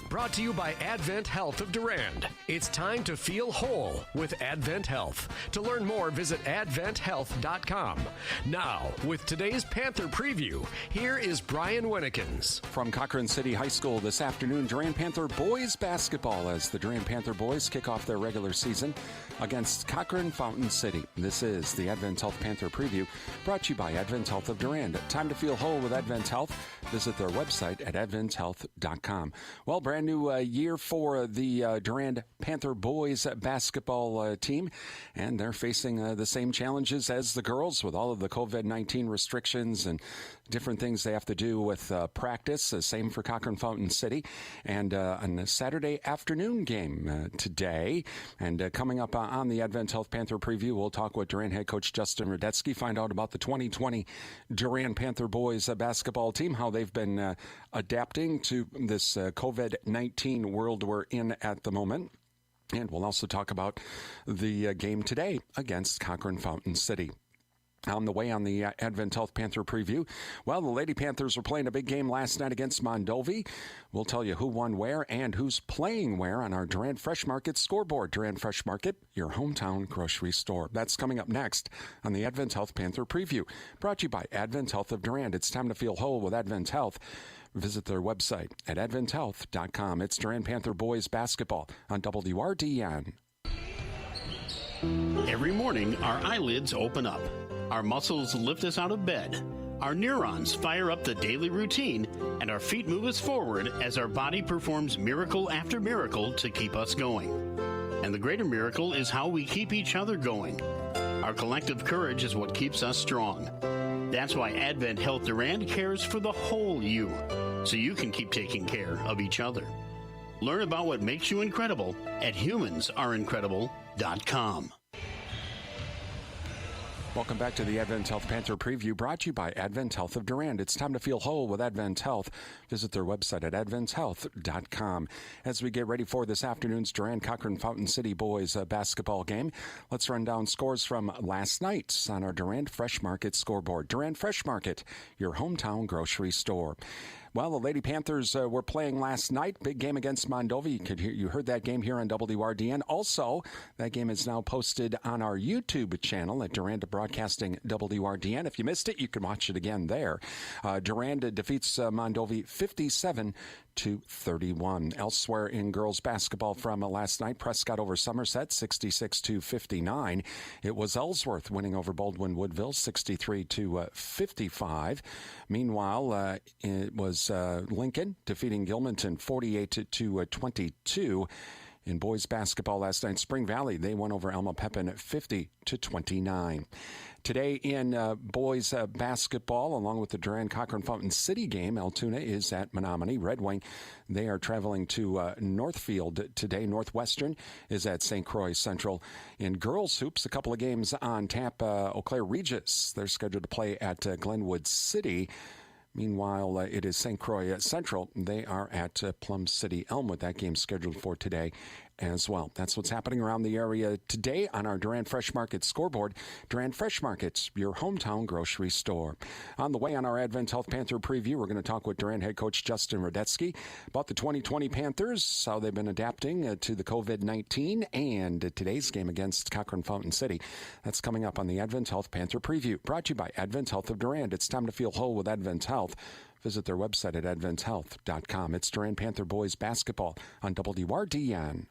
brought to you by Advent Health of Durand. It's time to feel whole with Advent Health. To learn more, visit adventhealth.com. Now, with today's Panther preview, here is Brian Winnekins. From Cochran City High School this afternoon, Durand Panther boys basketball as the Durand Panther boys kick off their regular season against Cochran-Fountain City. This is the Advent Health Panther preview, brought to you by Advent Health of Durand. Time to feel whole with Advent Health. Visit their website at adventhealth.com. Well, brand new year for the Durand Panther boys basketball team, and they're facing the same challenges as the girls with all of the COVID-19 restrictions and different things they have to do with practice. Same for Cochran-Fountain City. And on a Saturday afternoon game today. And coming up on the Advent Health Panther preview, we'll talk with Durand head coach Justin Radetsky, find out about the 2020 Durand Panther boys basketball team, how they've been adapting to this COVID-19 world we're in at the moment. And we'll also talk about the game today against Cochran-Fountain City. On the way on the Advent Health Panther preview, well, the Lady Panthers were playing a big game last night against Mondovi. We'll tell you who won where and who's playing where on our Durand Fresh Market scoreboard. Durand Fresh Market, your hometown grocery store. That's coming up next on the Advent Health Panther preview, brought to you by Advent Health of Durand. It's time to feel whole with Advent Health. Visit their website at adventhealth.com. It's Durand Panther boys basketball on WRDN. Every morning, our eyelids open up. Our muscles lift us out of bed. Our neurons fire up the daily routine, and our feet move us forward as our body performs miracle after miracle to keep us going. And the greater miracle is how we keep each other going. Our collective courage is what keeps us strong. That's why Advent Health Durand cares for the whole you, so you can keep taking care of each other. Learn about what makes you incredible at humansareincredible.com. Welcome back to the Advent Health Panther preview, brought to you by Advent Health of Durand. It's time to feel whole with Advent Health. Visit their website at adventhealth.com. As we get ready for this afternoon's Durand Cochran-Fountain City boys basketball game, let's run down scores from last night on our Durand Fresh Market scoreboard. Durand Fresh Market, your hometown grocery store. Well, the Lady Panthers were playing last night. Big game against Mondovi. You heard that game here on WRDN. Also, that game is now posted on our YouTube channel at Durand Broadcasting WRDN. If you missed it, you can watch it again there. Durand defeats Mondovi 57-31. Elsewhere in girls basketball from last night, Prescott over Somerset 66-59. It was Ellsworth winning over Baldwin Woodville 63-55. Meanwhile, it was Lincoln defeating Gilmanton 48-22. In boys basketball last night, Spring Valley, they won over Alma Pepin 50-29. Today in boys basketball, along with the Durand Cochran-Fountain City game, Altoona is at Menominee. Red Wing, they are traveling to Northfield today. Northwestern is at St. Croix Central. In girls hoops, a couple of games on tap. Eau Claire Regis, they're scheduled to play at Glenwood City. Meanwhile, it is St. Croix Central. They are at Plum City Elmwood. That game's scheduled for today as well. That's what's happening around the area today on our Durand Fresh Market scoreboard. Durand Fresh Market, your hometown grocery store. On the way on our Advent Health Panther preview, we're going to talk with Durand head coach Justin Radetsky about the 2020 Panthers, how they've been adapting to the COVID-19, and today's game against Cochran-Fountain City. That's coming up on the Advent Health Panther preview, brought to you by Advent Health of Durand. It's time to feel whole with Advent Health. Visit their website at adventhealth.com. It's Durand Panther boys basketball on WRDN.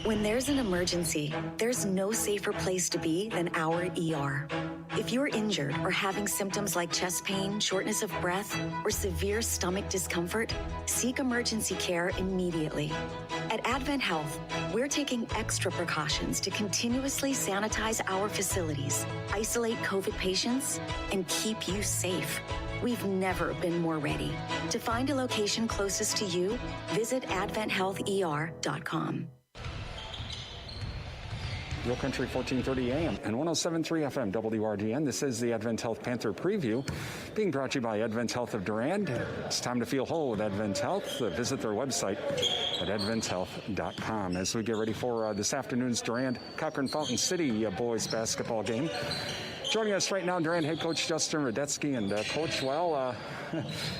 When there's an emergency, there's no safer place to be than our ER. If you're injured or having symptoms like chest pain, shortness of breath, or severe stomach discomfort, seek emergency care immediately. At Advent Health, we're taking extra precautions to continuously sanitize our facilities, isolate COVID patients, and keep you safe. We've never been more ready. To find a location closest to you, visit adventhealther.com. Real Country 1430 AM and 107.3 FM WRDN. This is the Advent Health Panther preview, being brought to you by Advent Health of Durand. It's time to feel whole with Advent Health. Visit their website at adventhealth.com. As we get ready for this afternoon's Durand Cochran-Fountain City boys basketball game. Joining us right now, Durand head coach Justin Radetzky. And Coach, well,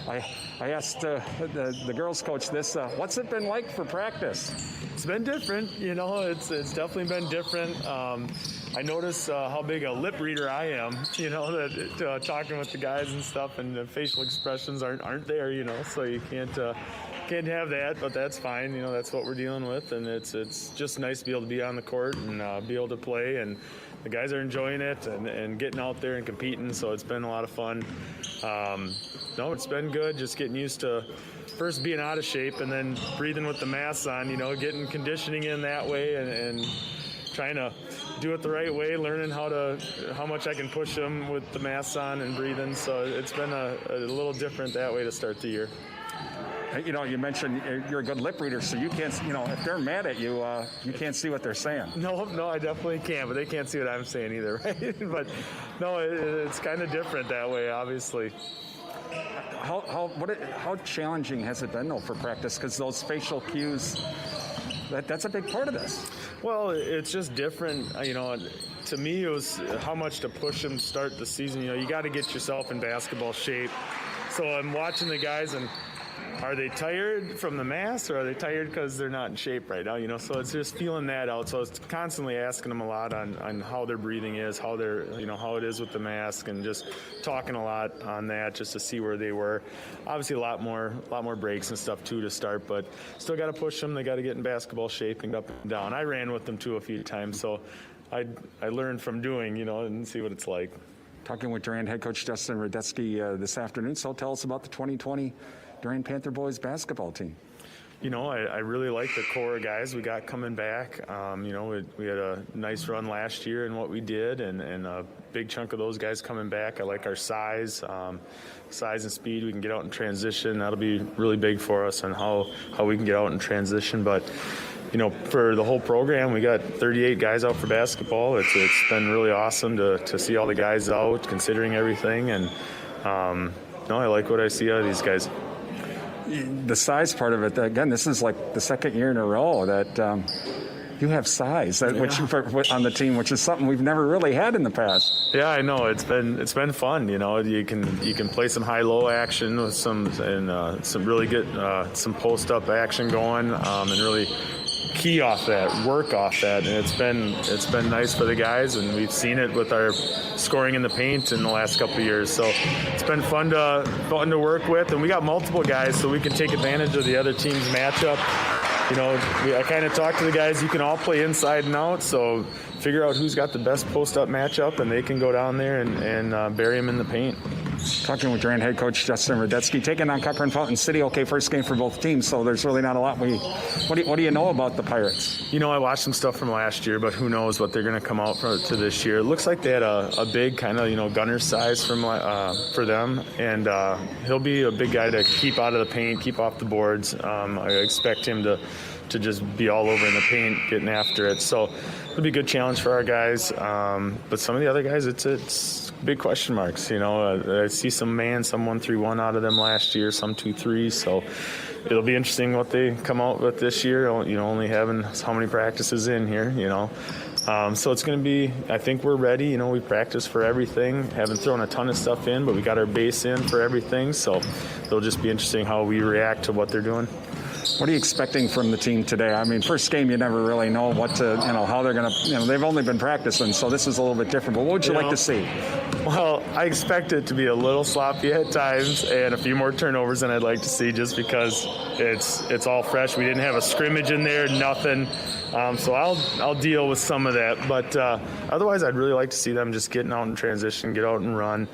I asked the girls coach this. What's it been like for practice? It's been different. It's definitely been different. I notice how big a lip reader I am, that talking with the guys and stuff, and the facial expressions aren't there, so you can't have that, but that's fine. That's what we're dealing with, and it's just nice to be able to be on the court and be able to play, and the guys are enjoying it and getting out there and competing, so it's been a lot of fun. No, it's been good, just getting used to first being out of shape and then breathing with the masks on, getting conditioning in that way and trying to do it the right way, learning how much I can push them with the masks on and breathing. So it's been a little different that way to start the year. You mentioned you're a good lip reader, so you can't, if they're mad at you, you can't see what they're saying. No, I definitely can, but they can't see what I'm saying either, right? But no, it's kind of different that way, obviously. How challenging has it been, though, for practice? Because those facial cues, that's a big part of this. Well, it's just different. To me, it was how much to push them to start the season. You got to get yourself in basketball shape. So I'm watching the guys, and are they tired from the mask, or are they tired because they're not in shape right now? So it's just feeling that out. So it's constantly asking them a lot on how their breathing is, how they're, how it is with the mask, and just talking a lot on that just to see where they were. Obviously, a lot more breaks and stuff too to start, but still got to push them. They got to get in basketball shape and up and down. I ran with them too a few times, so I learned from doing, and see what it's like. Talking with Durand head coach Justin Radetzky this afternoon. So tell us about the 2020 Durand Panther boys basketball team. I really like the core of guys we got coming back. We had a nice run last year in what we did, and a big chunk of those guys coming back. I like our size and speed. We can get out in transition. That'll be really big for us on how we can get out in transition. But for the whole program, we got 38 guys out for basketball. It's been really awesome to see all the guys out, considering everything. And I like what I see out of these guys. The size part of it, again, this is like the second year in a row that you have size on the team, which is something we've never really had in the past. Yeah, I know. It's been fun. You can play some high-low action with some really good some post-up action going, and really key off that, work off that, and it's been nice for the guys, and we've seen it with our scoring in the paint in the last couple of years. So it's been fun to work with, and we got multiple guys, so we can take advantage of the other team's matchup. I kind of talk to the guys. You can all play inside and out, so figure out who's got the best post-up matchup, and they can go down there and bury them in the paint. Talking with Durand head coach Justin Radetzky, taking on Cochran-Fountain City. Okay, first game for both teams, so there's really not a lot. What do you know about the Pirates? I watched some stuff from last year, but who knows what they're going to come out to this year. It looks like they had a big kind of, gunner size for them, and he'll be a big guy to keep out of the paint, keep off the boards. I expect him to just be all over in the paint, getting after it. So it'll be a good challenge for our guys. But some of the other guys, it's big question marks. I see some 1-3-1 out of them last year, some 2-3. So it'll be interesting what they come out with this year. Only having how many practices in here. So it's going to be. I think we're ready. We practice for everything. Haven't thrown a ton of stuff in, but we got our base in for everything. So it'll just be interesting how we react to what they're doing. What are you expecting from the team today? I mean, first game, you never really know how they're going to, they've only been practicing, so this is a little bit different. But what would you like to see? Well, I expect it to be a little sloppy at times and a few more turnovers than I'd like to see, just because it's all fresh. We didn't have a scrimmage in there, nothing. So I'll deal with some of that. But otherwise, I'd really like to see them just getting out in transition, get out and run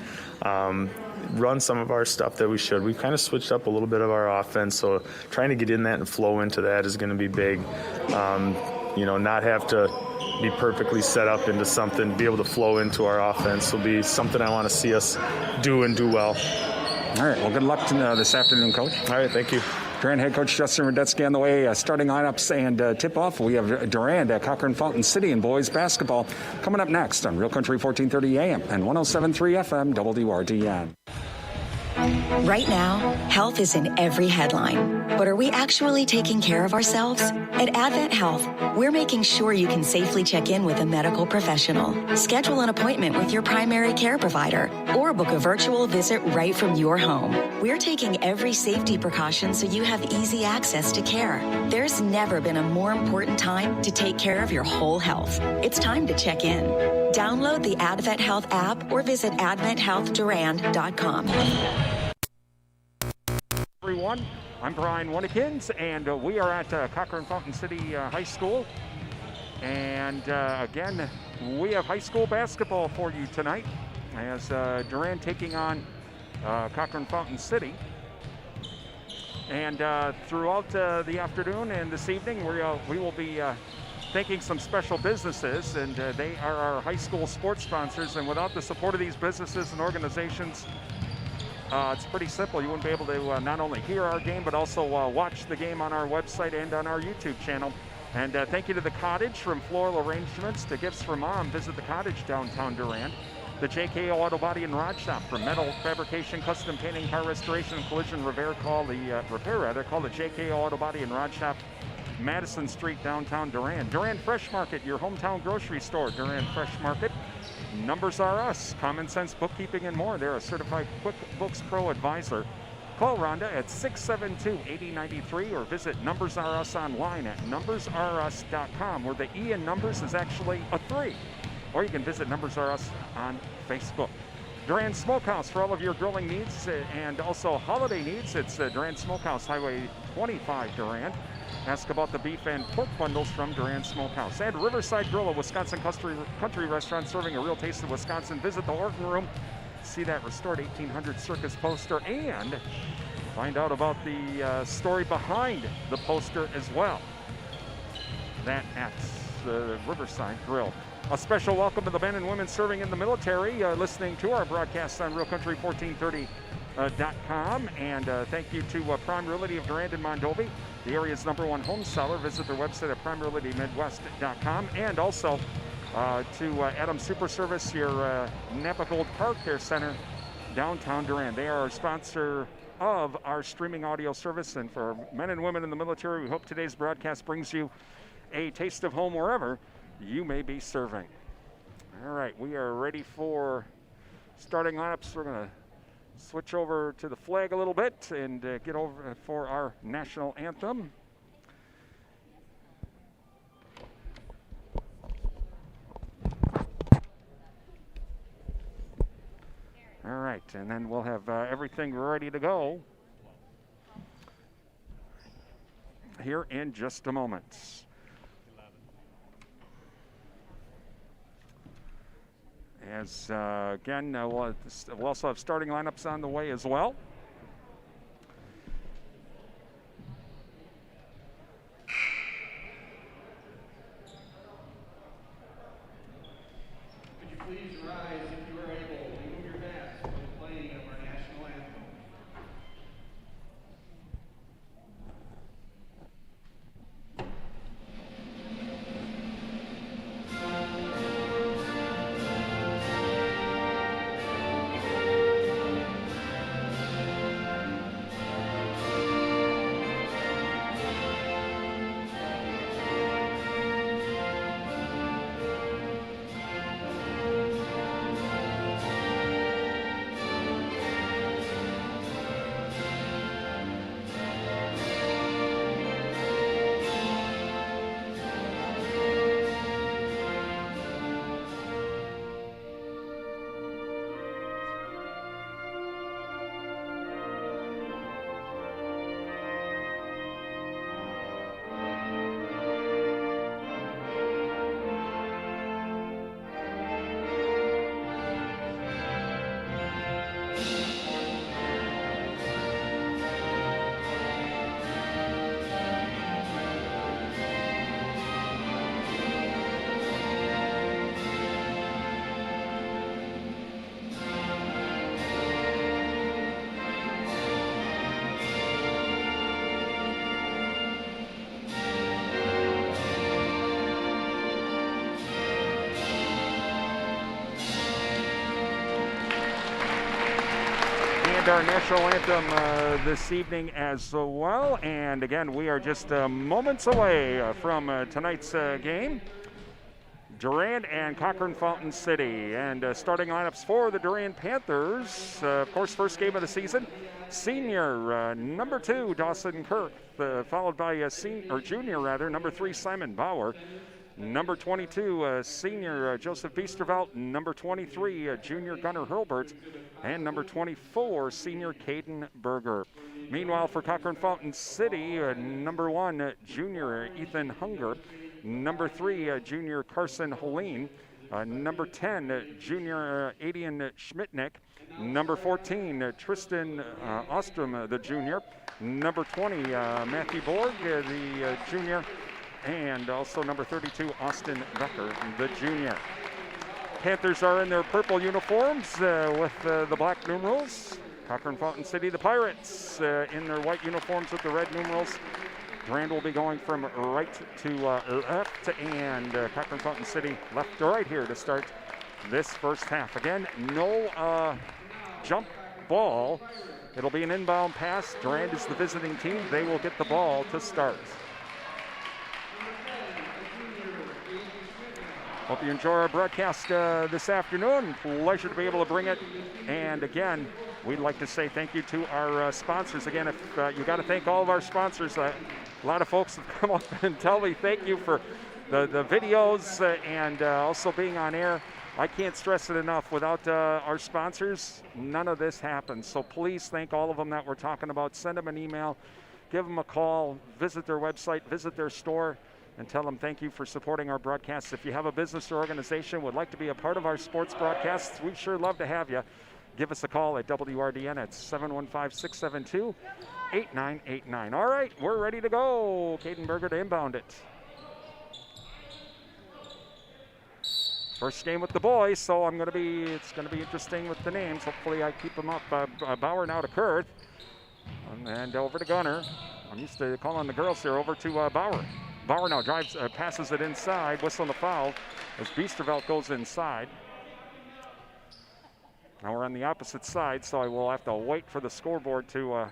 some of our stuff that we should. We've kind of switched up a little bit of our offense, so trying to get in that and flow into that is going to be big. Not have to be perfectly set up into something, be able to flow into our offense will be something I want to see us do and do well. All right, well, good luck this afternoon, Coach. All right, thank you. Durand head coach Justin Radetzky on the way. Starting lineups and tip-off, we have Durand at Cochran-Fountain City in boys basketball coming up next on Real Country 1430 AM and 107.3 FM WRDN. Right now, health is in every headline. But are we actually taking care of ourselves? At Advent Health, we're making sure you can safely check in with a medical professional, schedule an appointment with your primary care provider, or book a virtual visit right from your home. We're taking every safety precaution so you have easy access to care. There's never been a more important time to take care of your whole health. It's time to check in. Download the Advent Health app or visit adventhealthdurand.com. Everyone, I'm Brian Winnikins, and we are at Cochran-Fountain City High School. And again, we have high school basketball for you tonight as Durand taking on Cochran-Fountain City. And throughout the afternoon and this evening, we will be thanking some special businesses, and they are our high school sports sponsors. And without the support of these businesses and organizations, it's pretty simple. You wouldn't be able to not only hear our game, but also watch the game on our website and on our YouTube channel. And thank you to The Cottage, from floral arrangements to gifts for mom. Visit The Cottage, downtown Durand. The JKO Auto Body and Rod Shop, for metal fabrication, custom painting, car restoration, and collision repair. Call the JKO Auto Body and Rod Shop, Madison Street, downtown Durand. Durand Fresh Market, your hometown grocery store. Durand Fresh Market. Numbers Are Us, Common Sense Bookkeeping and more. They're a certified QuickBooks Pro advisor. Call Rhonda at 672-8093 or visit Numbers Are Us online at numbersrus.com, where the E in numbers is actually a 3. Or you can visit Numbers Are Us on Facebook. Durand Smokehouse, for all of your grilling needs and also holiday needs. It's Durand Smokehouse, Highway 25, Durand. Ask about the beef and pork bundles from Durand Smokehouse. And Riverside Grill, a Wisconsin country restaurant serving a real taste of Wisconsin. Visit the Horton Room, see that restored 1800 circus poster, and find out about the story behind the poster as well. That at the Riverside Grill. A special welcome to the men and women serving in the military, listening to our broadcast on RealCountry1430.com. And thank you to Prime Realty of Durand and Mondovi, the area's #1 home seller. Visit their website at PrimeRealtyMidwest.com. And also to Adam Super Service, your Napa Gold Car Care Center, downtown Durand. They are our sponsor of our streaming audio service. And for men and women in the military, we hope today's broadcast brings you a taste of home wherever you may be serving. All right, we are ready for starting lineups. We're going to switch over to the flag a little bit and get over for our national anthem. All right, and then we'll have everything ready to go here in just a moment. As, again, we'll also have starting lineups on the way as well. Could you please rise if you are able? Remove your hats for the playing of our national anthem. and our national anthem this evening as well. And again, we are just moments away from tonight's game. Durand and Cochran-Fountain City. And starting lineups for the Durand Panthers, of course, first game of the season. Senior number 2, Dawson Kirk, followed by junior, number 3, Simon Bauer. Number 22, senior Joseph Biesterveld. Number 23, junior Gunnar Hurlbert. And number 24, senior Caden Berger. Meanwhile, for Cochran-Fountain City, number 1, junior Ethan Hunger. Number 3, junior Carson Helene. Number 10, junior Adian Schmidtnick. Number 14, Tristan Ostrom, the junior. Number 20, Matthew Borg, the junior. And also number 32, Austin Becker, the junior. Panthers are in their purple uniforms with the black numerals. Cochran-Fountain City, the Pirates, in their white uniforms with the red numerals. Durand will be going from right to left, and Cochran-Fountain City left to right here to start this first half. Again, no jump ball. It'll be an inbound pass. Durand is the visiting team. They will get the ball to start. Hope you enjoy our broadcast this afternoon. Pleasure to be able to bring it. And again, we'd like to say thank you to our sponsors. Again, if you got to thank all of our sponsors. A lot of folks have come up and tell me thank you for the videos and also being on air. I can't stress it enough. Without our sponsors, none of this happens. So please thank all of them that we're talking about. Send them an email, give them a call, visit their website, visit their store, and tell them thank you for supporting our broadcasts. If you have a business or organization would like to be a part of our sports broadcasts, we'd sure love to have you. Give us a call at WRDN at 715-672-8989. All right, we're ready to go. Caden Berger to inbound it. First game with the boys, so it's going to be interesting with the names. Hopefully I keep them up. Bauer now to Kurth, and over to Gunner. I'm used to calling the girls here. Over to Bauer. Bauer now drives, passes it inside, whistling the foul as Biesterveld goes inside. Now we're on the opposite side, so I will have to wait for the scoreboard to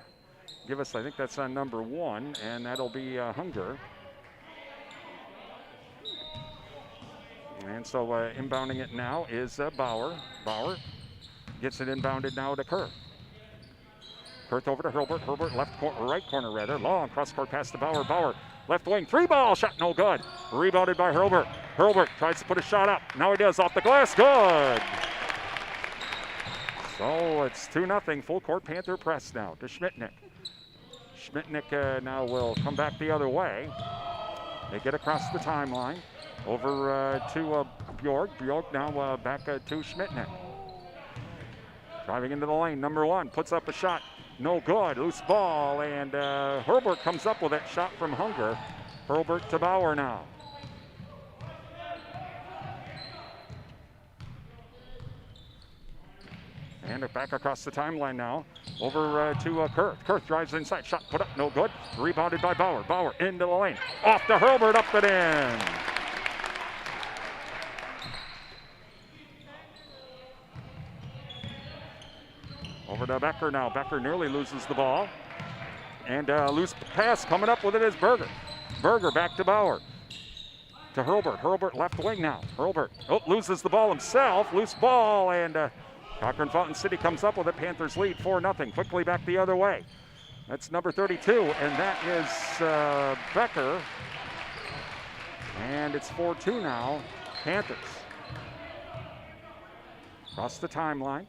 give us, I think that's on number 1, and that'll be Hunger. And so inbounding it now is Bauer. Bauer gets it inbounded now to Kurth. Kurth over to Hurlbert. Hurlbert right corner, long cross-court pass to Bauer. Bauer left wing, 3-ball shot, no good. Rebounded by Hurlbert. Hurlbert tries to put a shot up. Now he does, off the glass, good. So it's 2-0, full court Panther press now to Schmidtnick. Schmidtnick now will come back the other way. They get across the timeline. Over to Bjork. Bjork now back to Schmidtnick. Driving into the lane, number 1, puts up a shot. No good, loose ball, and Hurlbert comes up with that shot from Hunger. Hurlbert to Bauer now. And back across the timeline now, over to Kurth. Kurth drives inside, shot put up, no good. Rebounded by Bauer. Bauer into the lane, off to Hurlbert, up and in. Over to Becker now. Becker nearly loses the ball. And loose pass coming up with it is Berger. Berger back to Bauer. To Hurlbert. Hurlbert left wing now. Hurlbert loses the ball himself. Loose ball, and Cochran-Fountain City comes up with it. Panthers lead 4-0. Quickly back the other way. That's number 32, and that is Becker. And it's 4-2 now. Panthers. Across the timeline.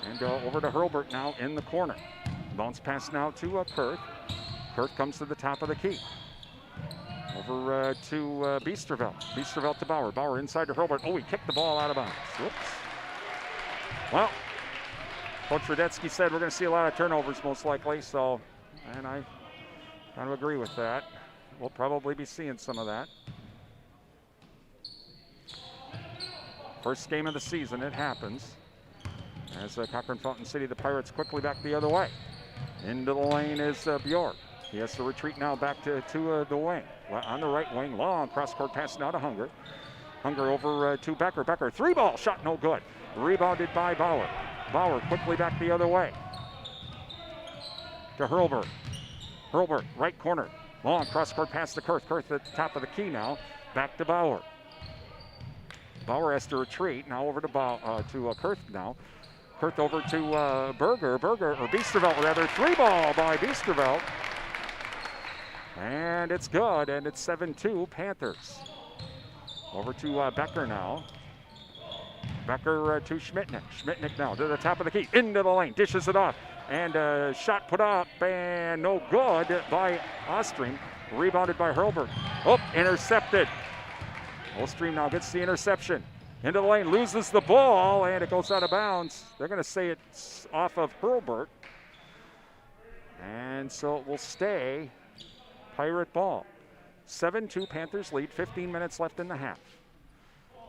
And over to Hurlbert now in the corner. Bounce pass now to Kurth. Kurth comes to the top of the key. Over to Biesterveld. Biesterveld to Bauer. Bauer inside to Hurlbert. Oh, he kicked the ball out of bounds. Whoops. Well, Coach Radetsky said we're going to see a lot of turnovers most likely, so, and I kind of agree with that. We'll probably be seeing some of that. First game of the season, it happens. As Cochran-Fountain City, the Pirates quickly back the other way. Into the lane is Bjork. He has to retreat now back to the wing. On the right wing, long cross-court pass now to Hunger. Hunger over to Becker. Becker, 3-ball shot, no good. Rebounded by Bauer. Bauer quickly back the other way. To Hurlburt. Hurlburt, right corner. Long cross-court pass to Kurth. Kurth at the top of the key now. Back to Bauer. Bauer has to retreat. Now over to Kurth now. Kurth over to Berger. Or Biesterveld rather. 3-ball by Biesterveld. And it's good, and it's 7-2 Panthers. Over to Becker now. Becker to Schmitnick. Schmitnick now to the top of the key. Into the lane. Dishes it off. And a shot put up and no good by Ostream. Rebounded by Hurlburt. Oh, intercepted. Ostream now gets the interception. Into the lane, loses the ball, and it goes out of bounds. They're going to say it's off of Hurlburt. And so it will stay Pirate ball. 7-2 Panthers lead, 15 minutes left in the half.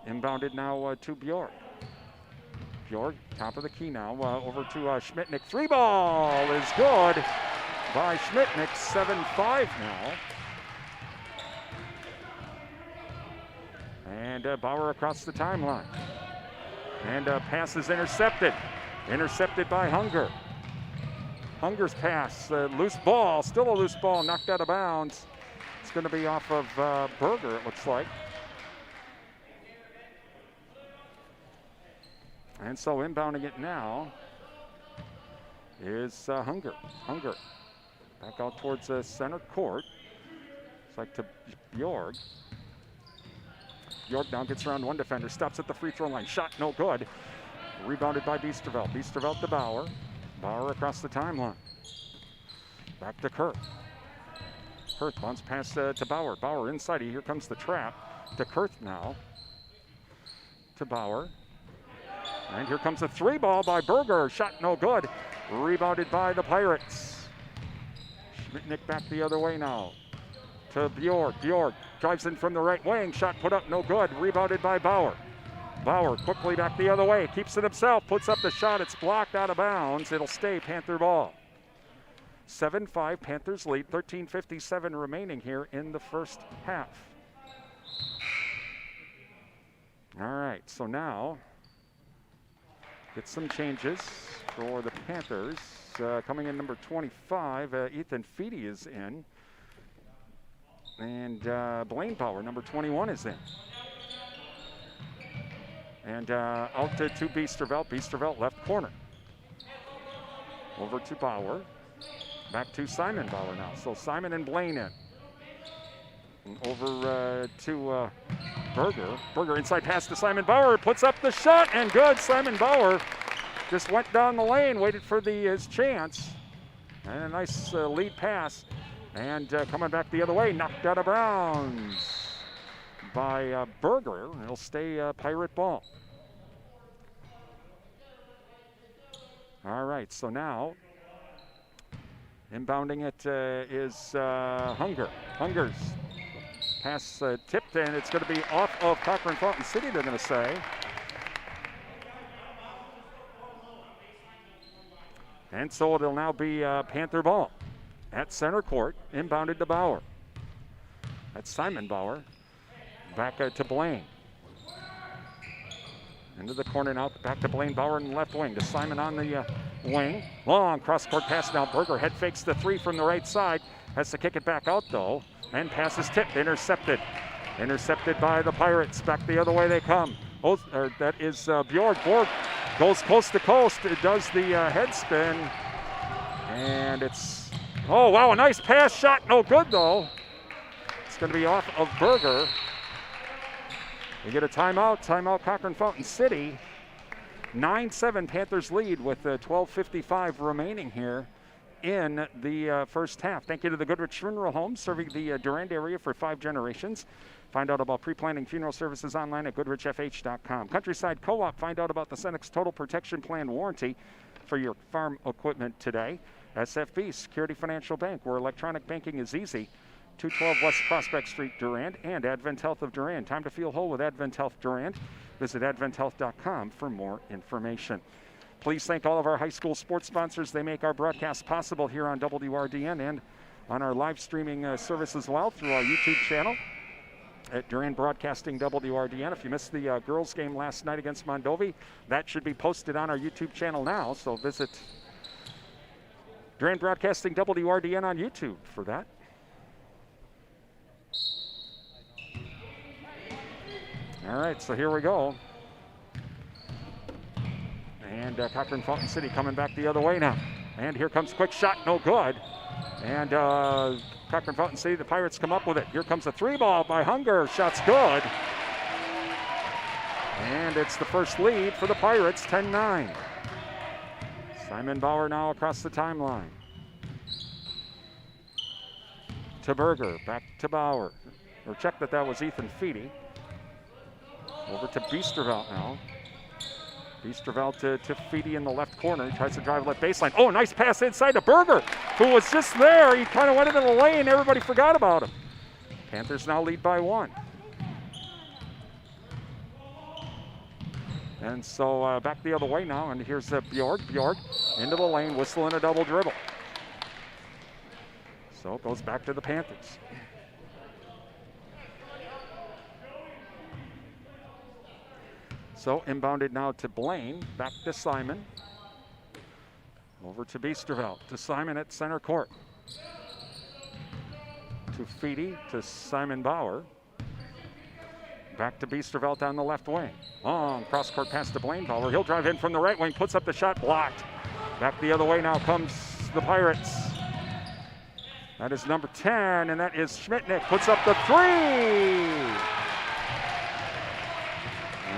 Inbounded now to Bjork. Bjork, top of the key now, over to Schmitnick. 3-ball is good by Schmitnick, 7-5 now. And Bauer across the timeline. And pass is intercepted. Intercepted by Hunger. Hunger's pass, loose ball, still a loose ball, knocked out of bounds. It's going to be off of Berger, it looks like. And so inbounding it now is Hunger. Hunger back out towards center court. It's like to Bjorg. Bjorg now gets around one defender, stops at the free throw line. Shot no good. Rebounded by Biesterveld. Biesterveld to Bauer. Bauer across the timeline. Back to Kurth. Kurth bounce pass to Bauer. Bauer inside. Here comes the trap. To Kurth now. To Bauer. And here comes a 3-ball by Berger. Shot no good. Rebounded by the Pirates. Schmitnick back the other way now. To Bjork. Bjork drives in from the right wing. Shot put up no good. Rebounded by Bauer. Bauer quickly back the other way. Keeps it himself. Puts up the shot. It's blocked out of bounds. It'll stay Panther ball. 7-5 Panthers lead. 13:57 remaining here in the first half. All right. So now get some changes for the Panthers. Coming in number 25, Ethan Feedy is in. And Blaine Bauer, number 21, is in. And out to Biesterveld. Biesterveld left corner. Over to Bauer. Back to Simon Bauer now. So Simon and Blaine in. And over to Berger. Berger inside pass to Simon Bauer. Puts up the shot and good. Simon Bauer just went down the lane, waited for his chance. And a nice lead pass. And coming back the other way, knocked out of bounds by Berger. It'll stay Pirate ball. All right, so now inbounding it is Hunger. Hunger's pass tipped, and it's going to be off of Cochran-Fountain City, they're going to say. And so it'll now be Panther ball at center court, inbounded to Bauer. That's Simon Bauer. Back to Blaine. Into the corner now, back to Blaine Bauer in the left wing. To Simon on the wing. Long cross-court pass now. Berger head fakes the 3 from the right side. Has to kick it back out though. And pass is tipped, intercepted. Intercepted by the Pirates. Back the other way they come. That is Bjorg. Bjorg goes coast to coast. It does the head spin. And it's, oh wow, a nice pass, shot no good though. It's going to be off of Berger. We get a timeout. Timeout Cochran-Fountain City. 9-7 Panthers lead with 12:55 remaining here in the first half. Thank you to the Goodrich Funeral Home, serving the Durand area for 5 generations. Find out about pre-planning funeral services online at goodrichfh.com. Countryside Co-op, find out about the Cenex Total Protection Plan warranty for your farm equipment today. SFB, Security Financial Bank, where electronic banking is easy. 212 West Prospect Street, Durand, and Advent Health of Durand. Time to feel whole with Advent Health Durand. Visit adventhealth.com for more information. Please thank all of our high school sports sponsors. They make our broadcast possible here on WRDN and on our live streaming service as well through our YouTube channel. at Durand Broadcasting WRDN. If you missed the girls game last night against Mondovi, that should be posted on our YouTube channel now, so visit Durand Broadcasting WRDN on YouTube for that. All right, so here we go. And Cochran-Fountain City coming back the other way now. And here comes quick shot, no good. And Cochran-Fountain City, the Pirates come up with it. Here comes a 3-ball by Hunger. Shot's good. And it's the first lead for the Pirates, 10-9. Simon Bauer now across the timeline. To Berger, back to Bauer. Or check that was Ethan Feedy. Over to Biesterveld now. Biesterveld to Feedy in the left corner. He tries to drive left baseline. Oh, nice pass inside to Berger, who was just there. He kind of went into the lane. Everybody forgot about him. Panthers now lead by 1. And so back the other way now. And here's Bjorg. Bjorg into the lane, whistling a double dribble. So it goes back to the Panthers. So inbounded now to Blaine, back to Simon. Over to Biesterveld, to Simon at center court. To Feedy, to Simon Bauer. Back to Biesterveld on the left wing. Long cross court pass to Blaine Bauer. He'll drive in from the right wing, puts up the shot, blocked. Back the other way now comes the Pirates. That is number 10, and that is Schmidtnick, puts up the 3.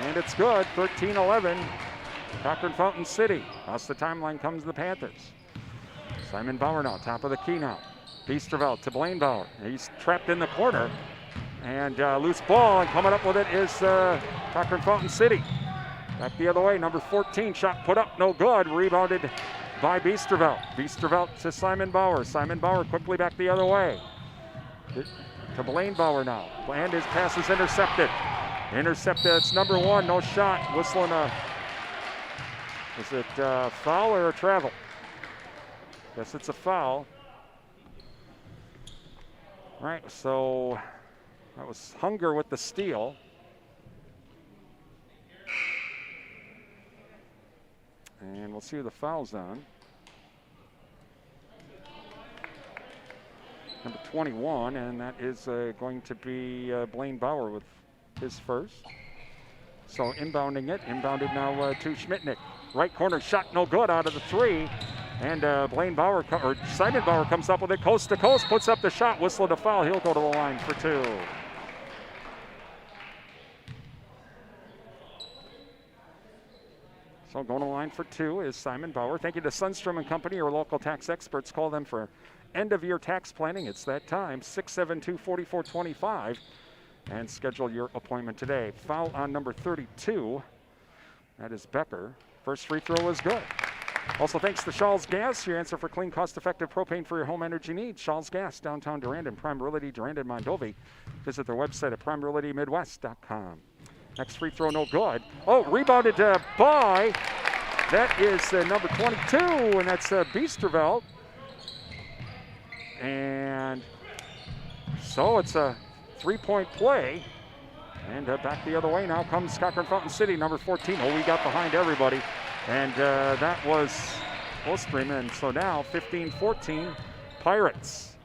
And it's good, 13-11. Cochran-Fountain City. Across the timeline comes the Panthers. Simon Bauer now, top of the key now. Biesterveld to Blaine Bauer. He's trapped in the corner. And loose ball, and coming up with it is Cochran-Fountain City. Back the other way, number 14, shot put up, no good. Rebounded by Biesterveld. Biesterveld to Simon Bauer. Simon Bauer quickly back the other way. To Blaine Bauer now. And his pass is intercepted. Intercepted, it's number 1, no shot. Whistling is it foul or a travel? Guess it's a foul. All right, so that was Hunger with the steal. And we'll see who the foul's on. Number 21, and that is going to be Blaine Bauer with his first. So inbounded now to Schmidtnick. Right corner shot, no good out of the 3. And Simon Bauer comes up with it coast to coast, puts up the shot, whistled a foul. He'll go to the line for 2. So going to the line for 2 is Simon Bauer. Thank you to Sundstrom & Company, your local tax experts. Call them for end-of-year tax planning. It's that time, 672-4425. And schedule your appointment today. Foul on number 32. That is Becker. First free throw is good. Also thanks to Shaw's Gas, your answer for clean, cost-effective propane for your home energy needs. Shaw's Gas, downtown Durand and Prime Realty, Durand and Mondovi. Visit their website at primerealitymidwest.com. Next free throw, no good. Oh, rebounded by, that is number 22, and that's Biesterveld. And so it's a 3-point play. And back the other way now comes Cochran-Fountain City, number 14. Oh, we got behind everybody. And that was Ostrom. And so now 15-14 Pirates.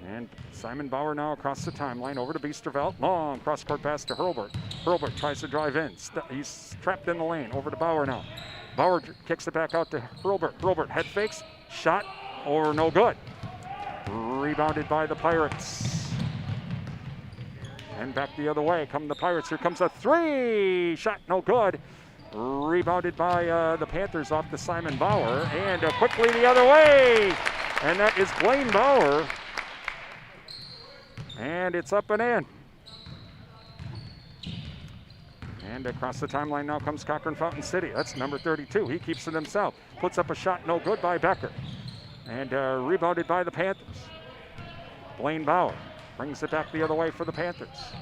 And Simon Bauer now across the timeline over to Biesterveld. Long cross-court pass to Hurlbert. Hurlbert tries to drive in. He's trapped in the lane. Over to Bauer now. Bauer kicks it back out to Hurlbert. Hurlbert head fakes. Shot or no good. Rebounded by the Pirates. And back the other way come the Pirates. Here comes a 3. Shot no good. Rebounded by the Panthers off to Simon Bauer. And quickly the other way. And that is Blaine Bauer. And it's up and in. And across the timeline now comes Cochran-Fountain City. That's number 32. He keeps it himself. Puts up a shot, no good by Becker. And rebounded by the Panthers. Blaine Bauer brings it back the other way for the Panthers.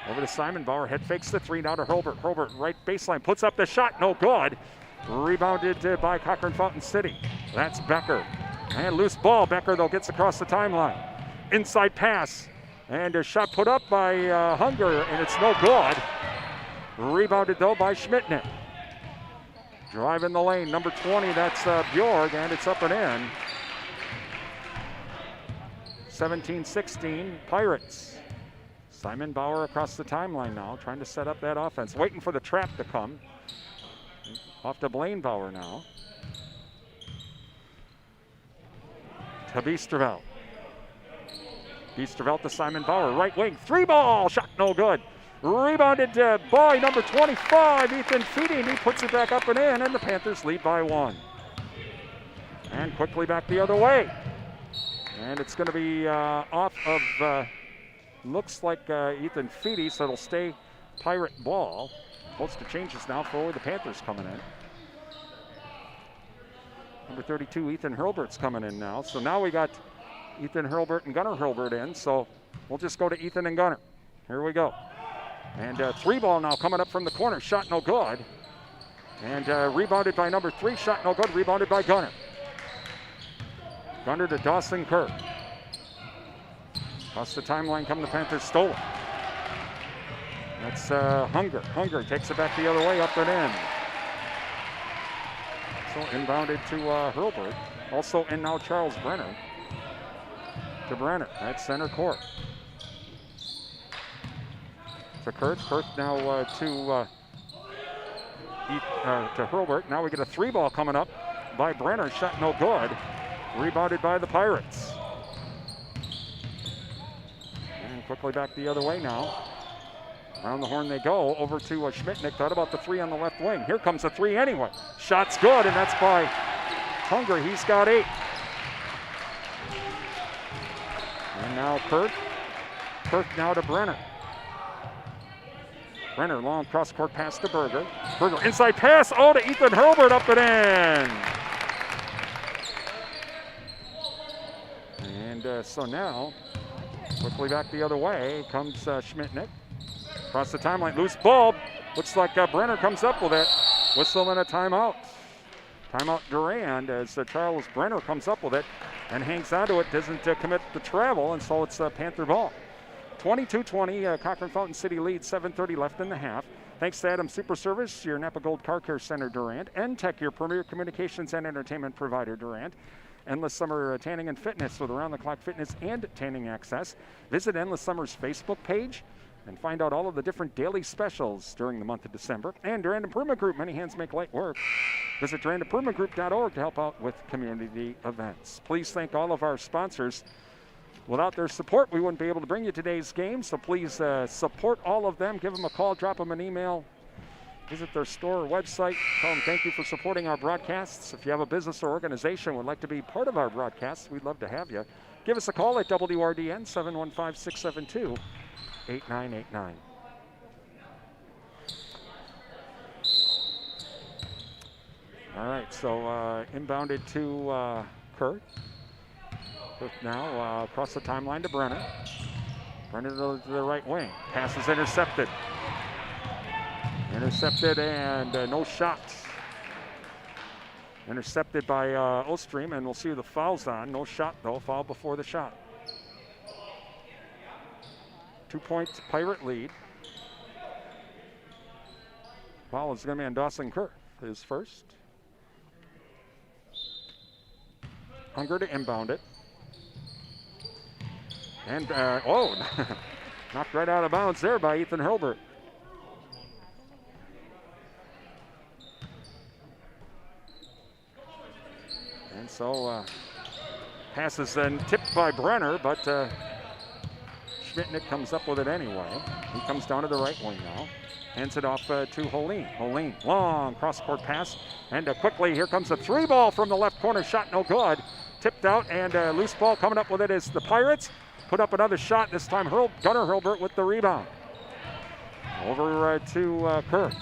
Over to Simon Bauer, head fakes the 3, now to Hurlbert. Hurlbert, right baseline, puts up the shot, no good. Rebounded by Cochran-Fountain City. That's Becker. And loose ball, Becker though gets across the timeline. Inside pass And a shot put up by Hunger, and it's no good. Rebounded, though, by Schmidtnick. Driving the lane, number 20, that's Bjorg, and it's up and in. 17-16, Pirates. Simon Bauer across the timeline now, trying to set up that offense. Waiting for the trap to come. Off to Blaine Bauer now. To Biesterveld. Biesterveld to Simon Bauer, right wing, 3-ball, shot no good. Rebounded by number 25, Ethan Feeding. He puts it back up and in, and the Panthers lead by 1. And quickly back the other way. And it's going to be off of, looks like Ethan Feedy, so it'll stay Pirate ball. Supposed to change this now for the Panthers coming in. Number 32, Ethan Hurlbert's coming in now. So now we got Ethan Hurlbert and Gunnar Hurlbert in, so we'll just go to Ethan and Gunnar. Here we go. And 3-ball now coming up from the corner, shot no good. And rebounded by number 3, shot no good, rebounded by Gunnar. Gunnar to Dawson Kirk. Across the timeline come the Panthers, stole it. That's Hunger. Hunger takes it back the other way, up and in. So inbounded to Hurlbert. Also in now Charles Brenner. To Brenner, that's center court. To Kurt. Kurt now to Hurlbert. Now we get a 3-ball coming up by Brenner. Shot no good. Rebounded by the Pirates. And quickly back the other way now. Around the horn they go. Over to Schmidtnick. Thought about the 3 on the left wing. Here comes the 3 anyway. Shot's good, and that's by Hunger. He's got 8. And now Kurt. Kurt now to Brenner. Brenner, long cross-court pass to Berger. Berger, inside pass, oh, to Ethan Hurlbert, up and in. And so now, quickly back the other way, comes Schmidtnick. Across the timeline, loose ball. Looks like Brenner comes up with it. Whistle and a timeout. Timeout Durand as Charles Brenner comes up with it and hangs onto it, doesn't commit the travel, and so it's Panther ball. 22-20, Cochran-Fountain City leads, 7:30 left in the half. Thanks to Adams Super Service, your Napa Gold Car Care Center, Durand. N-Tech, your premier communications and entertainment provider, Durand. Endless Summer Tanning and Fitness with around-the-clock fitness and tanning access. Visit Endless Summer's Facebook page and find out all of the different daily specials during the month of December. And Durand Improvement Group, many hands make light work. Visit durandimprovementgroup.org to help out with community events. Please thank all of our sponsors. Without their support, we wouldn't be able to bring you today's game, so please support all of them. Give them a call, drop them an email, visit their store or website. Tell them thank you for supporting our broadcasts. If you have a business or organization would like to be part of our broadcasts, we'd love to have you. Give us a call at WRDN 715-672-8989. All right, so inbounded to Kurt. Kurt now across the timeline to Brenner. Brenner to the right wing. Pass is intercepted. Intercepted and no shots. Intercepted by Ostream, and we'll see who the foul's on. No shot, though. Foul before the shot. 2-point Pirate lead. Foul is going to be on Dawson Kirk, his first. Hunger to inbound it. And, knocked right out of bounds there by Ethan Hurlbert. And so, passes then tipped by Brenner, but Schmidtnick comes up with it anyway. He comes down to the right wing now. Hands it off to Holine. Holine, long cross-court pass. And quickly, here comes a 3-ball from the left corner. Shot no good. Tipped out, and loose ball coming up with it is the Pirates. Put up another shot, this time Gunnar Hurlbert with the rebound. Over to Kirk.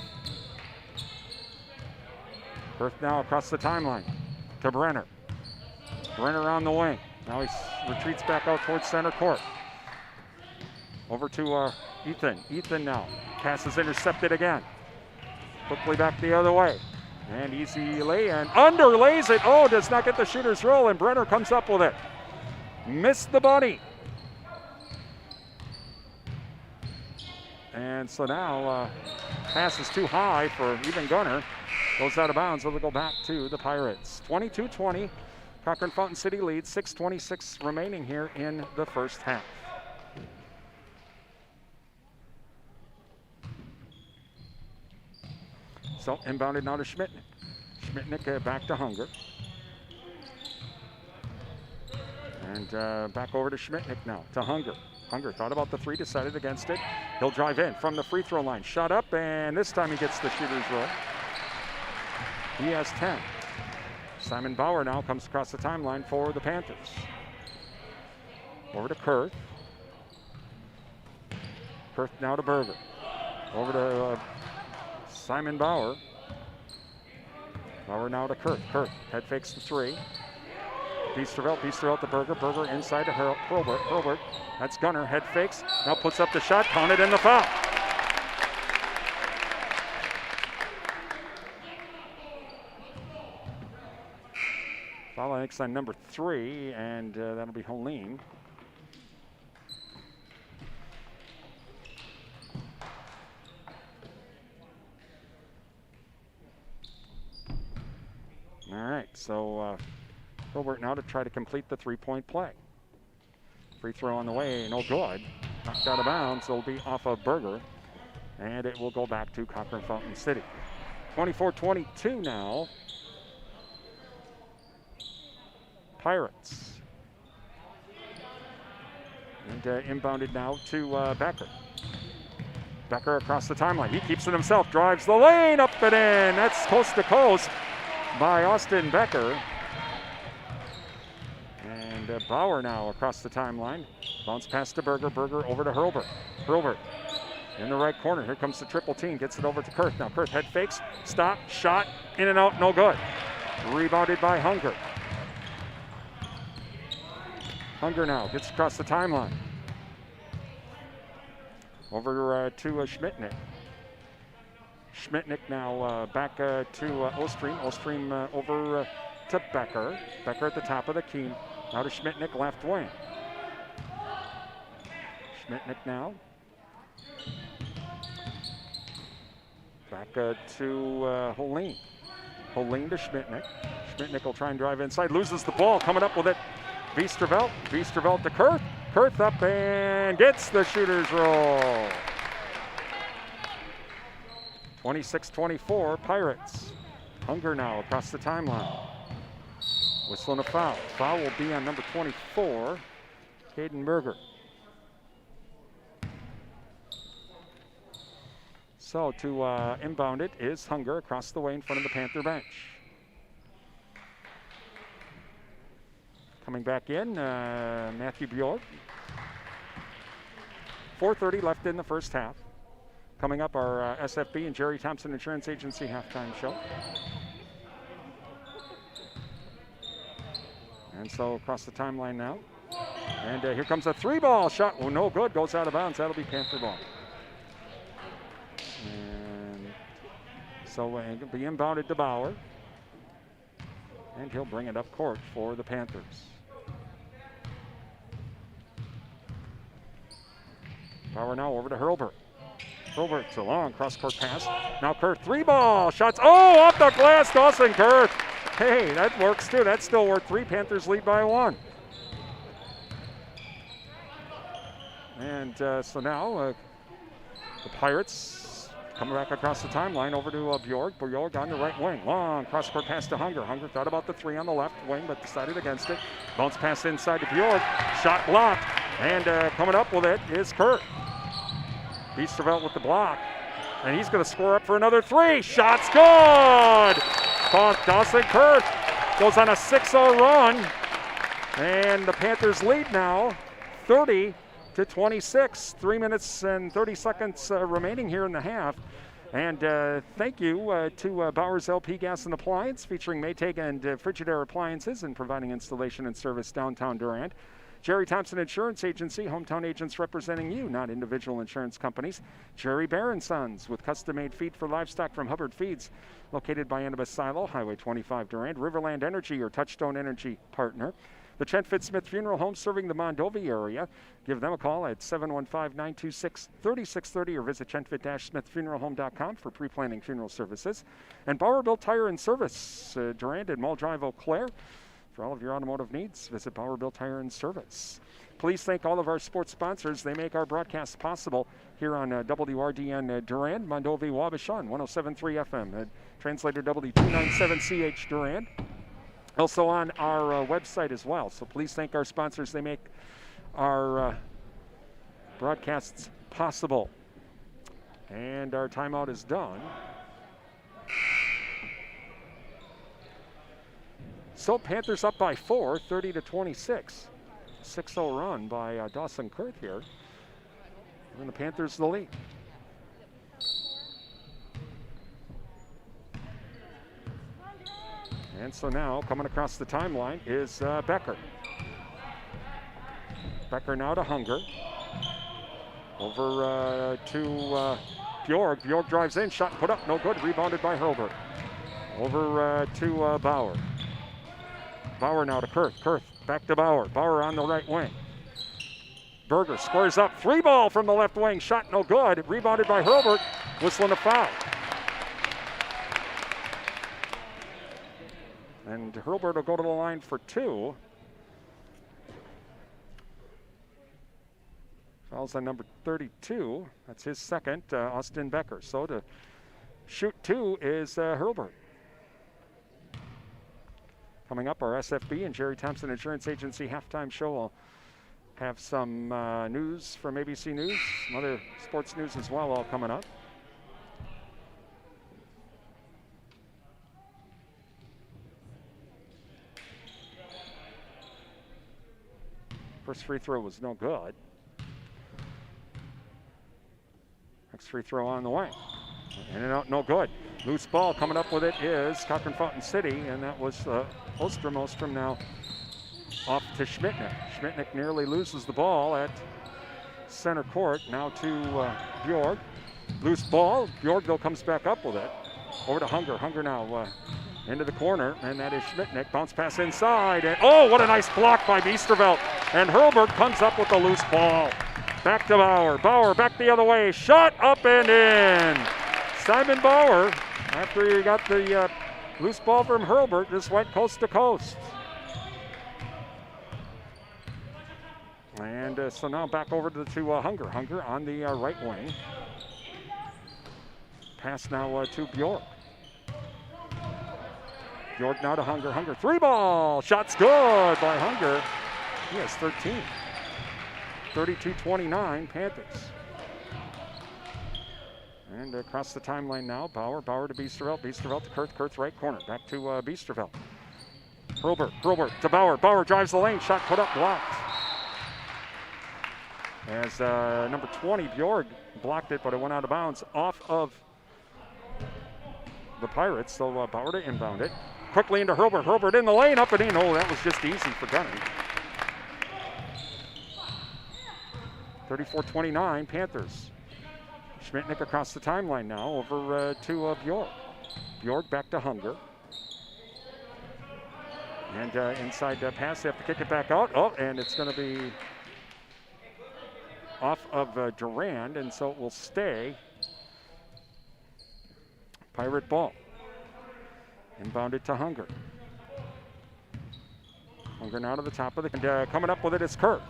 Kirk now across the timeline to Brenner. Brenner on the wing. Now he retreats back out towards center court. Over to Ethan. Ethan now. Pass is intercepted again. Quickly back the other way. And easy lay and underlays it. Oh, does not get the shooter's roll, and Brenner comes up with it. Missed the bunny. And so now pass is too high for even Gunner. Goes out of bounds. It'll go back to the Pirates. 22-20. Cochran-Fountain City leads. 6:26 remaining here in the first half. So inbounded now to Schmidtnick. Schmidtnick back to Hunger. And back over to Schmidtnick now to Hunger. Hunger thought about the three, decided against it. He'll drive in from the free throw line. Shot up, and this time he gets the shooter's roll. He has 10. Simon Bauer now comes across the timeline for the Panthers. Over to Kurth. Kurth now to Berger. Over to Simon Bauer. Bauer now to Kurth. Kurth head fakes the three. Biesterveld to Berger. Berger inside to Hurlbert. Hurlbert, that's Gunner. Head fakes. Now puts up the shot. Counted in the foul. Foul, I think, on number 3, and that'll be Holine. All right, so Hurlbert now to try to complete the three-point play. Free throw on the way, no good. Knocked out of bounds. It'll be off of Berger, and it will go back to Cochran-Fountain City. 24-22 now. Pirates. And inbounded now to Becker. Becker across the timeline. He keeps it himself, drives the lane, up and in. That's coast to coast by Austin Becker. And Bauer now across the timeline. Bounce pass to Berger. Berger over to Hurlbert. Hurlbert in the right corner. Here comes the triple team. Gets it over to Kurth. Now Kurth head fakes. Stop. Shot. In and out. No good. Rebounded by Hunger. Hunger now gets across the timeline. Over to Schmidtnick. Schmidtnick now back to Ostream. Ostream over to Becker. Becker at the top of the key. Now to Schmidtnick, left wing. Schmidtnick now. Back to Holine. Holine to Schmidtnick. Schmidtnick will try and drive inside. Loses the ball. Coming up with it. Biesterveld. Biesterveld to Kurth. Kurth up and gets the shooter's roll. 26-24, Pirates. Hunger now across the timeline. Whistling a foul. Foul will be on number 24, Caden Berger. So to inbound it is Hunger across the way in front of the Panther bench. Coming back in, Matthew Bjork. 4:30 left in the first half. Coming up, our SFB and Jerry Thompson Insurance Agency halftime show. And so across the timeline now. And here comes a three ball shot. Oh, no good. Goes out of bounds. That'll be Panther ball. And so it'll be inbounded to Bauer. And he'll bring it up court for the Panthers. Bauer now over to Hurlbert. Hurlbert's a long cross-court pass. Now Kurth, three ball shots. Oh, off the glass, Dawson Kurth. Hey, that works too. That's still worth 3. Panthers lead by 1. And so now the Pirates coming back across the timeline over to Bjork. Bjork on the right wing. Long cross-court pass to Hunger. Hunger thought about the 3 on the left wing, but decided against it. Bounce pass inside to Bjork. Shot blocked. And coming up with it is Kurth. Biesterveld with the block. And he's going to score up for another 3. Shot's good! Dawson Kurth goes on a 6-0 run. And the Panthers lead now 30-26. 3 minutes and 30 seconds remaining here in the half. And thank you to Bowers LP Gas and Appliance, featuring Maytag and Frigidaire appliances and providing installation and service downtown Durand. Jerry Thompson Insurance Agency, hometown agents representing you, not individual insurance companies. Jerry Bear & Sons, with custom-made feed for livestock from Hubbard Feeds, located by Annabas Silo, Highway 25 Durand. Riverland Energy, your Touchstone Energy partner. The Chenfit Smith Funeral Home serving the Mondovi area. Give them a call at 715-926-3630 or visit chenfit-smithfuneralhome.com for pre-planning funeral services. And Bowerbilt Tire and Service, Durand and Mall Drive, Eau Claire. For all of your automotive needs, visit Bowerbilt Tire and Service. Please thank all of our sports sponsors. They make our broadcast possible here on WRDN Durand, Mondovi, Wabashan, 107.3 FM. Translator W297CH Durand. Also on our website as well. So please thank our sponsors. They make our broadcasts possible. And our timeout is done. So Panthers up by 4, 30-26. 6-0 run by Dawson Kurt here. And the Panthers the lead. And so now coming across the timeline is Becker. Becker now to Hunger. Over to Bjorg. Bjorg drives in, shot put up, no good. Rebounded by Hurlbert. Over to Bauer. Bauer now to Kurth. Kurth back to Bauer. Bauer on the right wing. Berger squares up. 3 ball from the left wing. Shot no good. Rebounded by Hurlbert. Whistling a foul. And Hurlbert will go to the line for 2. Fouls on number 32. That's his second, Austin Becker. So to shoot 2 is Hurlbert. Coming up, our SFB and Jerry Thompson Insurance Agency halftime show. I'll have some news from ABC News, some other sports news as well, all coming up. First free throw was no good. Next free throw on the way. In and out, no good. Loose ball coming up with it is Cochran-Fountain City, and that was Ostrom. Ostrom now off to Schmidtnick. Schmidtnick nearly loses the ball at center court. Now to Bjorg. Loose ball. Bjorg, though, comes back up with it. Over to Hunger. Hunger now into the corner, and that is Schmidtnick. Bounce pass inside. And, oh, what a nice block by Biesterveld. And Hurlbert comes up with the loose ball. Back to Bauer. Bauer back the other way. Shot up and in. Simon Bauer, after he got the loose ball from Hurlbert, just went coast to coast. And so now back over to Hunger. Hunger on the right wing. Pass now to Bjork. Bjork now to Hunger. Hunger 3 ball. Shot's good by Hunger. He has 13. 32-29 Panthers. And across the timeline now, Bauer. Bauer to Biesterveld. Biesterveld to Kurth. Kurth right corner. Back to Biesterveld. Hurlbert. Hurlbert to Bauer. Bauer drives the lane. Shot put up, blocked. As number 20, Bjorg, blocked it, but it went out of bounds off of the Pirates. So Bauer to inbound it. Quickly into Hurlbert. Hurlbert in the lane, up and in. Oh, that was just easy for Gunny. 34-29 Panthers. Schmidtnick across the timeline now over to Bjork. Bjork back to Hunger. And inside pass, they have to kick it back out. Oh, and it's going to be off of Durand, and so it will stay Pirate ball. Inbounded to Hunger. Hunger now to the top of the, and coming up with it is Kurth.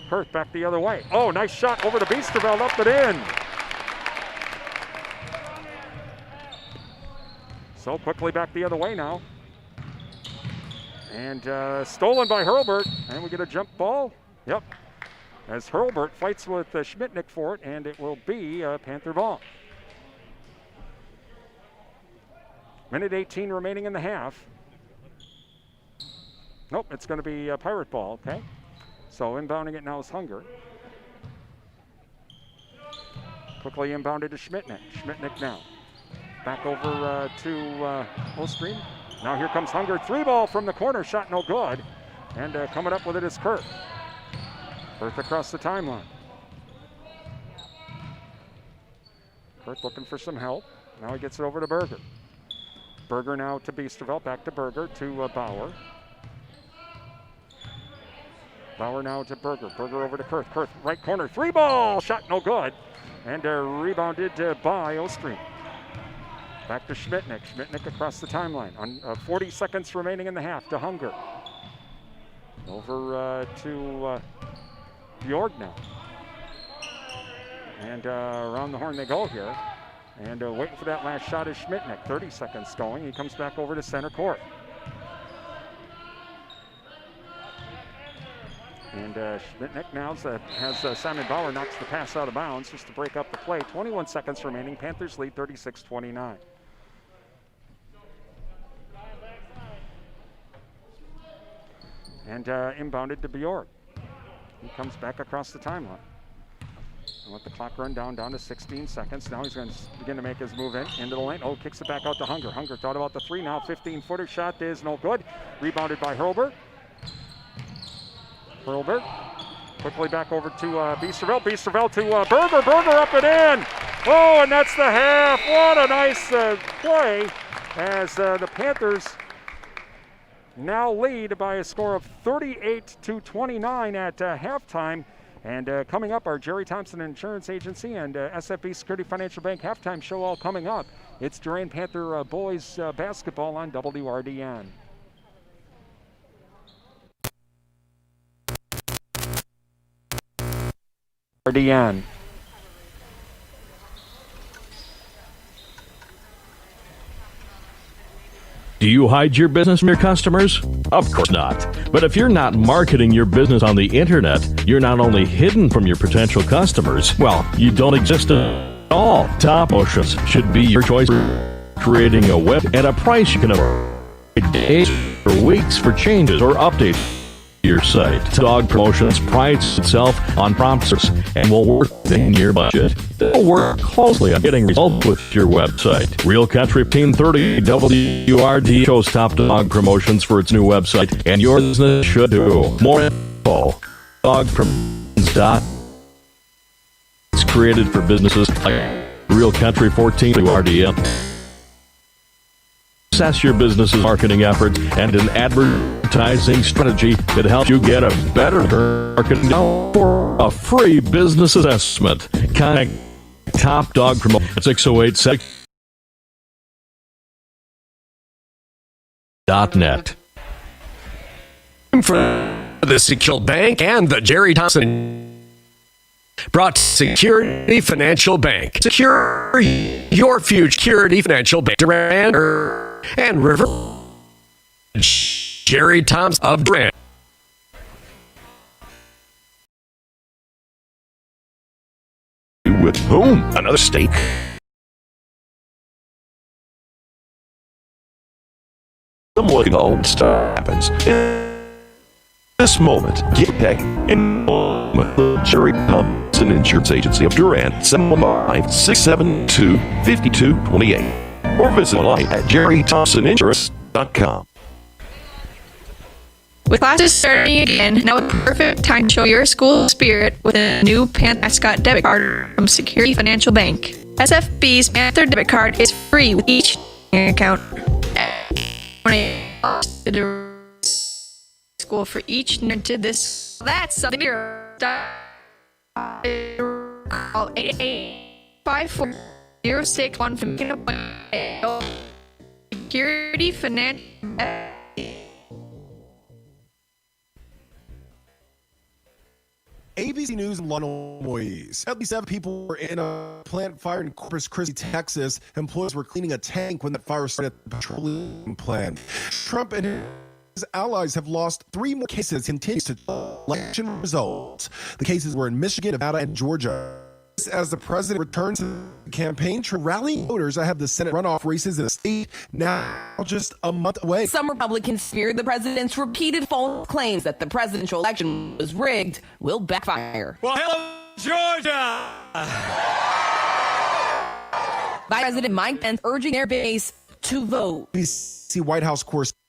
Kurth back the other way. Oh, nice shot over to Biesterveld, up and in. So quickly back the other way now. And stolen by Hurlbert, and we get a jump ball. Yep. As Hurlbert fights with Schmidtnick for it, and it will be a Panther ball. Minute 18 remaining in the half. Nope, it's going to be a Pirate ball, okay? So inbounding it now is Hunger. Quickly inbounded to Schmidtnick. Schmidtnick now. Back over to Ostrom. Now here comes Hunger. 3 ball from the corner. Shot no good. And coming up with it is Kurth. Kurth across the timeline. Kurth looking for some help. Now he gets it over to Berger. Berger now to Biesterveld. Back to Berger to Bauer. Bauer now to Berger. Berger over to Kurth. Kurth, right corner, 3-ball, shot no good. And rebounded by Ostream. Back to Schmitnick. Schmitnick across the timeline. On 40 seconds remaining in the half to Hunger. Over to Bjorg now. And around the horn they go here. And waiting for that last shot is Schmitnick. 30 seconds going. He comes back over to center court. And Schmitnick now has Simon Bauer knocks the pass out of bounds just to break up the play. 21 seconds remaining. Panthers lead 36-29. And inbounded to Bjork. He comes back across the timeline. And let the clock run down to 16 seconds. Now he's going to begin to make his move into the lane. Oh, kicks it back out to Hunger. Hunger thought about the three. Now 15-footer shot is no good. Rebounded by Hurlbert. Hurlbert quickly back over to Biesterveld. Biesterveld to Berger. Berger up and in. Oh, and that's the half. What a nice play as the Panthers now lead by a score of 38-29 at halftime. And coming up, our Jerry Thompson Insurance Agency and SFB Security Financial Bank halftime show all coming up. It's Durand Panther boys basketball on WRDN. RDN. Do you hide your business from your customers? Of course not. But if you're not marketing your business on the internet, you're not only hidden from your potential customers, well, you don't exist at all. Top Oceans should be your choice for creating a web at a price you can afford. Days or weeks for changes or updates to your site. Dog Promotions prides itself on prompt service and will work within your budget. They'll work closely on getting results with your website. Real Country 1530 WRD chose Top Dog Promotions for its new website, and your business should too. More info. Dogpromotions.com. It's created for businesses like Real Country 1430 WRDN. Assess your business's marketing efforts and an advertising strategy that helps you get a better marketing for a free business assessment. Contact Top Dog Promotion 608-net. For the Secure Bank and the Jerry Thompson brought to Security Financial Bank. Secure your future. Security Financial Bank. Durand and River. Jerry Thompson of Durand. With whom? Another state? Somewhat old stuff happens. In this moment, get back in with Jerry Thompson Insurance Agency of Durand, 715-672-5228. Or visit online at jerrythompsoninsurance.com. With classes starting again, now a perfect time to show your school spirit with a new Panther Mascot debit card from Security Financial Bank. SFB's Panther debit card is free with each account. School for each to this. That's something to call 885-406-1 for making an appointment. Security Financial. ABC News in London, at least 7 people were in a plant fire in Corpus Christi, Texas. Employees were cleaning a tank when the fire started at the petroleum plant. Trump and his allies have lost 3 more cases, continues to election results. The cases were in Michigan, Nevada, and Georgia. As the president returns to the campaign to rally voters, I have the Senate runoff races in the state now just a month away. Some Republicans fear the president's repeated false claims that the presidential election was rigged will backfire. Well, hello, Georgia! Vice President Mike Pence urging their base to vote. ABC White House correspondent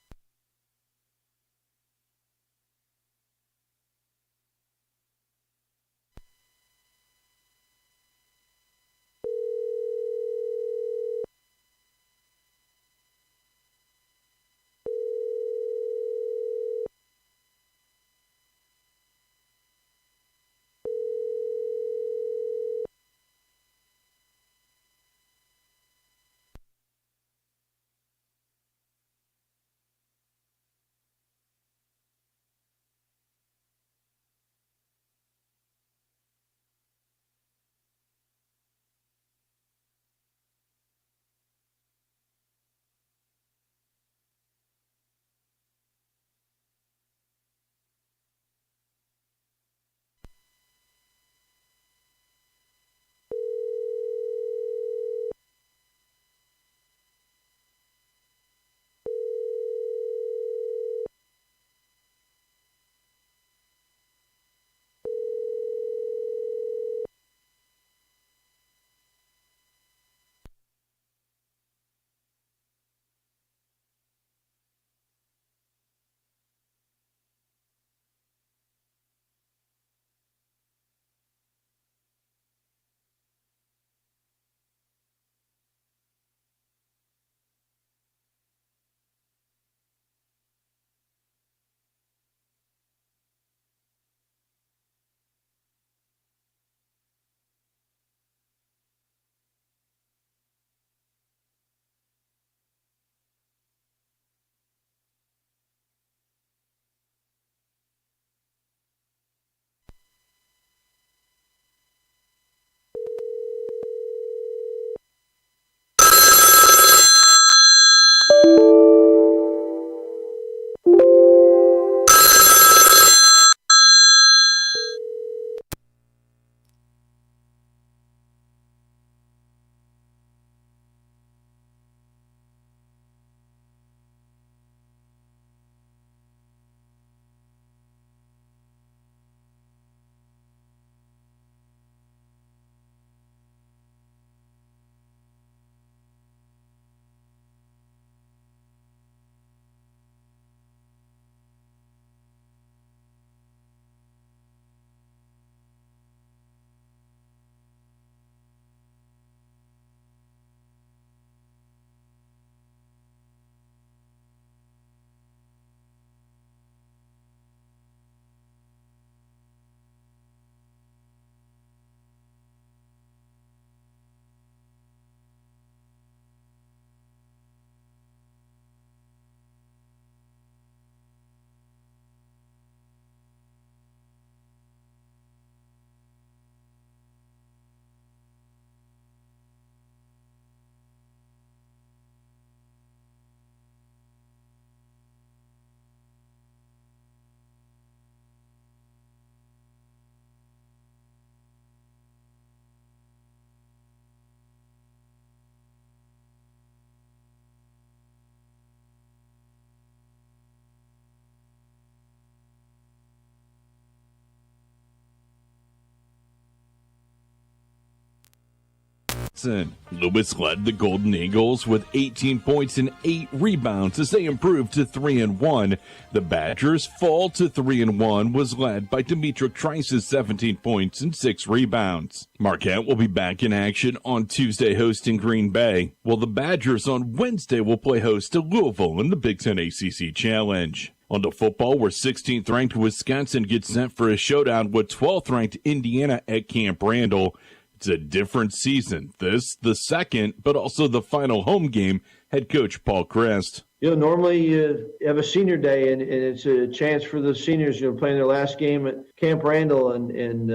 Lewis led the Golden Eagles with 18 points and 8 rebounds as they improved to 3-1. The Badgers' fall to 3-1 was led by Demetric Trice's 17 points and 6 rebounds. Marquette will be back in action on Tuesday hosting Green Bay, while the Badgers on Wednesday will play host to Louisville in the Big Ten ACC Challenge. On to football, where 16th-ranked Wisconsin gets set for a showdown with 12th-ranked Indiana at Camp Randall. It's a different season. This, the second, but also the final home game, head coach Paul Crest. Normally you have a senior day, and it's a chance for the seniors, playing their last game at Camp Randall, and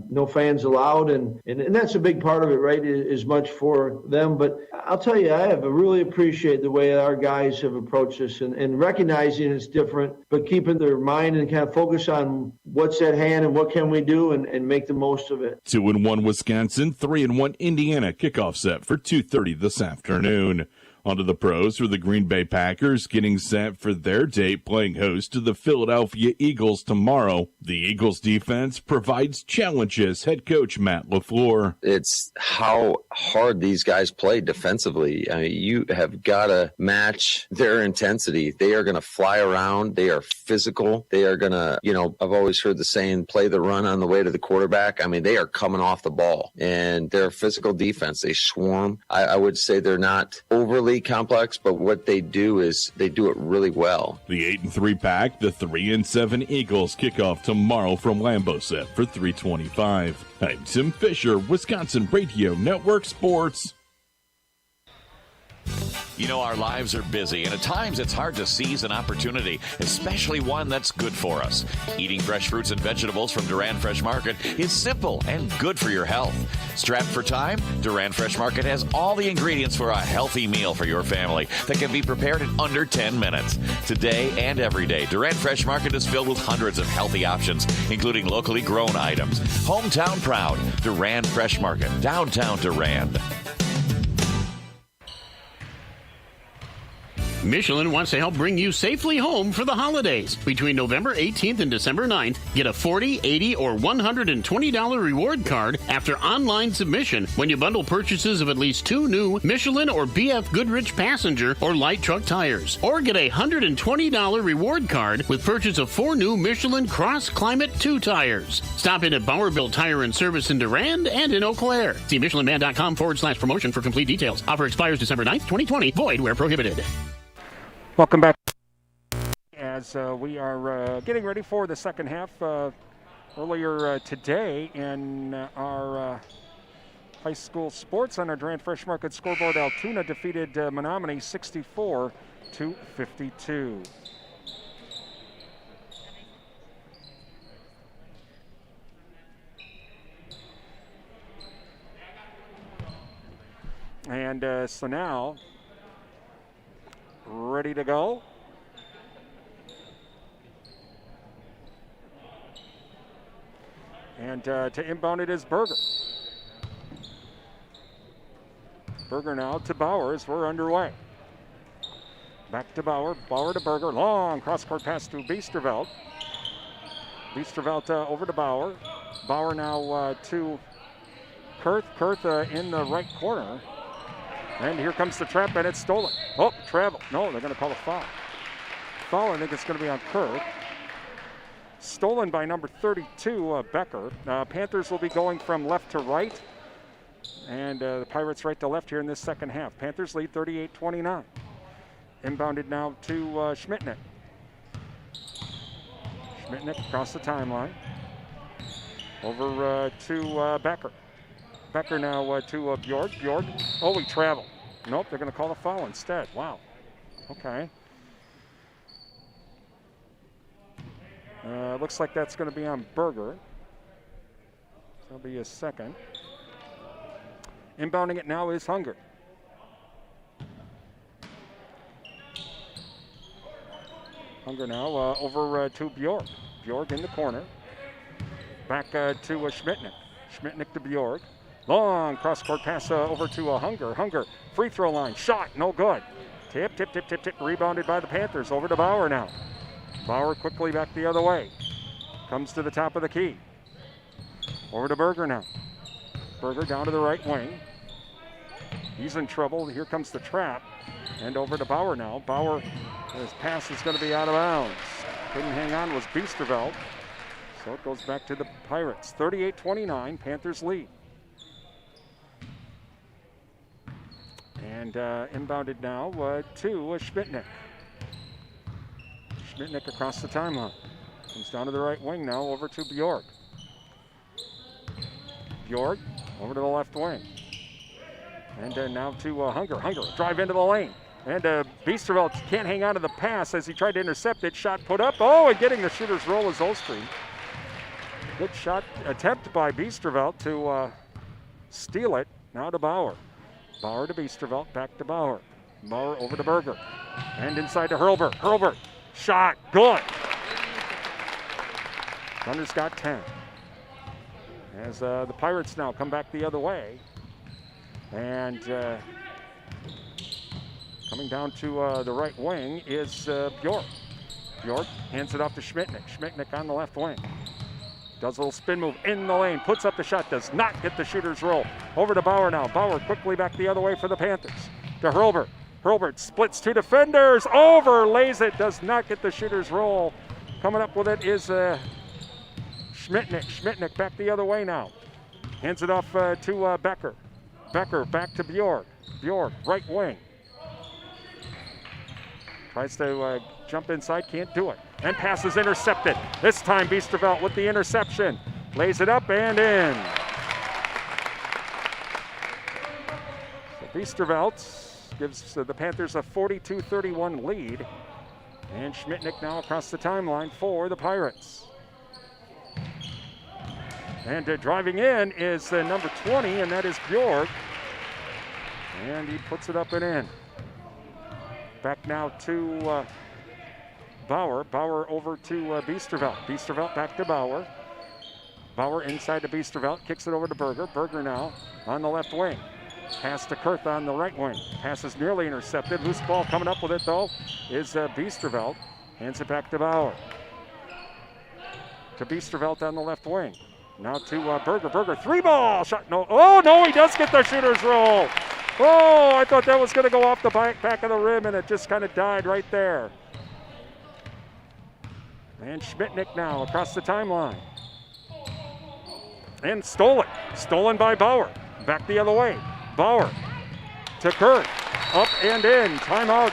no fans allowed, and that's a big part of it, right, is much for them. But I'll tell you, I have really appreciated the way our guys have approached this, and recognizing it's different, but keeping their mind and kind of focus on what's at hand and what can we do, and make the most of it. 2-1 Wisconsin, 3-1 Indiana. Kickoff set for 2:30 this afternoon. Onto the pros for the Green Bay Packers, getting set for their date playing host to the Philadelphia Eagles tomorrow. The Eagles defense provides challenges, head coach Matt LaFleur. It's how hard these guys play defensively. I mean, you have got to match their intensity. They are going to fly around. They are physical. They are going to, I've always heard the saying, play the run on the way to the quarterback. I mean, they are coming off the ball, and they're a physical defense. They swarm. I would say they're not overly complex, but what they do is they do it really well. The 8-3 pack, the 3-7 Eagles kick off tomorrow from Lambeau set for 3:25. I'm Tim Fisher, Wisconsin Radio Network Sports. Our lives are busy, and at times it's hard to seize an opportunity, especially one that's good for us. Eating fresh fruits and vegetables from Durand Fresh Market is simple and good for your health. Strapped for time, Durand Fresh Market has all the ingredients for a healthy meal for your family that can be prepared in under 10 minutes. Today and every day, Durand Fresh Market is filled with hundreds of healthy options, including locally grown items. Hometown proud, Durand Fresh Market, downtown Durand. Michelin wants to help bring you safely home for the holidays. Between November 18th and December 9th, get a $40, $80, or $120 reward card after online submission when you bundle purchases of at least 2 new Michelin or BF Goodrich passenger or light truck tires. Or get a $120 reward card with purchase of 4 new Michelin Cross Climate 2 tires. Stop in at Bowerbilt Tire and Service in Durand and in Eau Claire. See MichelinMan.com/promotion for complete details. Offer expires December 9th, 2020. Void where prohibited. Welcome back as we are getting ready for the second half. Earlier today in our high school sports on our Durand Fresh Market scoreboard, Altoona defeated Menominee 64-52. And so now, ready to go. And to inbound it is Berger. Berger now to Bowers. We're underway. Back to Bauer. Bauer to Berger. Long cross-court pass to Biesterveld. Biesterveld over to Bauer. Bauer now to Kurth. Kurth in the right corner. And here comes the trap, and it's stolen. Oh, travel. No, they're going to call a foul. Foul, I think it's going to be on Kurth. Stolen by number 32, Becker. Panthers will be going from left to right. And the Pirates right to left here in this second half. Panthers lead 38-29. Inbounded now to Schmitnick. Schmitnick across the timeline. Over to Becker. Becker now to Bjork. Bjork. Oh, he traveled. Nope, they're going to call a foul instead. Wow. Okay. Looks like that's going to be on Berger. That'll be his second. Inbounding it now is Hunger. Hunger now over to Bjork. Bjork in the corner. Back to Schmitnick. Schmitnick to Bjork. Long cross-court pass over to Hunger. Hunger, free throw line, shot, no good. Tip, rebounded by the Panthers. Over to Bauer now. Bauer quickly back the other way. Comes to the top of the key. Over to Berger now. Berger down to the right wing. He's in trouble. Here comes the trap. And over to Bauer now. Bauer, his pass is going to be out of bounds. Couldn't hang on was Biesterveld. So it goes back to the Pirates. 38-29, Panthers lead. And inbounded now to Schmitnick. Schmitnick across the timeline. Comes down to the right wing now, over to Bjork. Bjork over to the left wing. And now to Hunger. Hunger, drive into the lane. And Biesterveld can't hang on to the pass as he tried to intercept it. Shot put up. Oh, and getting the shooter's roll is Olstream. Good shot attempt by Biesterveld to steal it. Now to Bauer. Bauer to Biesterveld, back to Bauer. Bauer over to Berger. And inside to Hurlburt. Hurlburt, shot, good. Gunners got 10. As the Pirates now come back the other way. And coming down to the right wing is Bjork. Bjork hands it off to Schmitnick. Schmitnick on the left wing. Does a little spin move in the lane, puts up the shot, does not get the shooter's roll. Over to Bauer now. Bauer quickly back the other way for the Panthers. To Hurlburt. Hurlburt splits two defenders, overlays it, does not get the shooter's roll. Coming up with it is Schmitnick. Schmitnick back the other way now. Hands it off to Becker. Becker back to Bjork. Bjork, right wing. Tries to jump inside, can't do it. And pass is intercepted. This time Biesterveld with the interception. Lays it up and in. So Biesterveld gives the Panthers a 42-31 lead. And Schmitnick now across the timeline for the Pirates. And driving in is number 20, and that is Bjork. And he puts it up and in. Back now to Bauer. Bauer over to Biesterveld. Biesterveld back to Bauer. Bauer inside to Biesterveld. Kicks it over to Berger. Berger now on the left wing. Pass to Kurth on the right wing. Pass is nearly intercepted. Loose ball coming up with it, though, is Biesterveld. Hands it back to Bauer. To Biesterveld on the left wing. Now to Berger. Berger, three ball shot. No. Oh, no, he does get the shooter's roll. Oh, I thought that was going to go off the back of the rim, and it just kind of died right there. And Schmitnick now across the timeline. And stole it. Stolen by Bauer. Back the other way. Bauer to Kurt. Up and in. Timeout.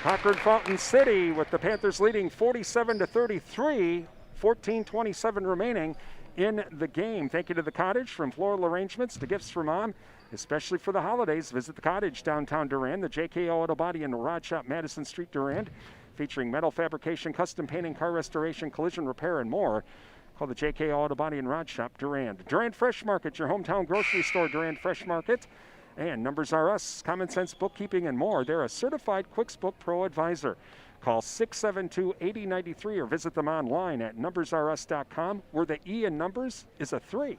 Cochran-Fountain City with the Panthers leading 47-33. 14:27 remaining in the game. Thank you to the Cottage, from floral arrangements to gifts for mom, especially for the holidays. Visit the Cottage, downtown Durand, the JKO Auto Body and Rod Shop, Madison Street, Durand, featuring metal fabrication, custom painting, car restoration, collision repair, and more. Call the JKO Auto Body and Rod Shop, Durand. Durand Fresh Market, your hometown grocery store, Durand Fresh Market. And Numbers R Us, Common Sense Bookkeeping, and more. They're a certified QuicksBook Pro advisor. Call 672-8093 or visit them online at numbersrs.com, where the E in numbers is a 3.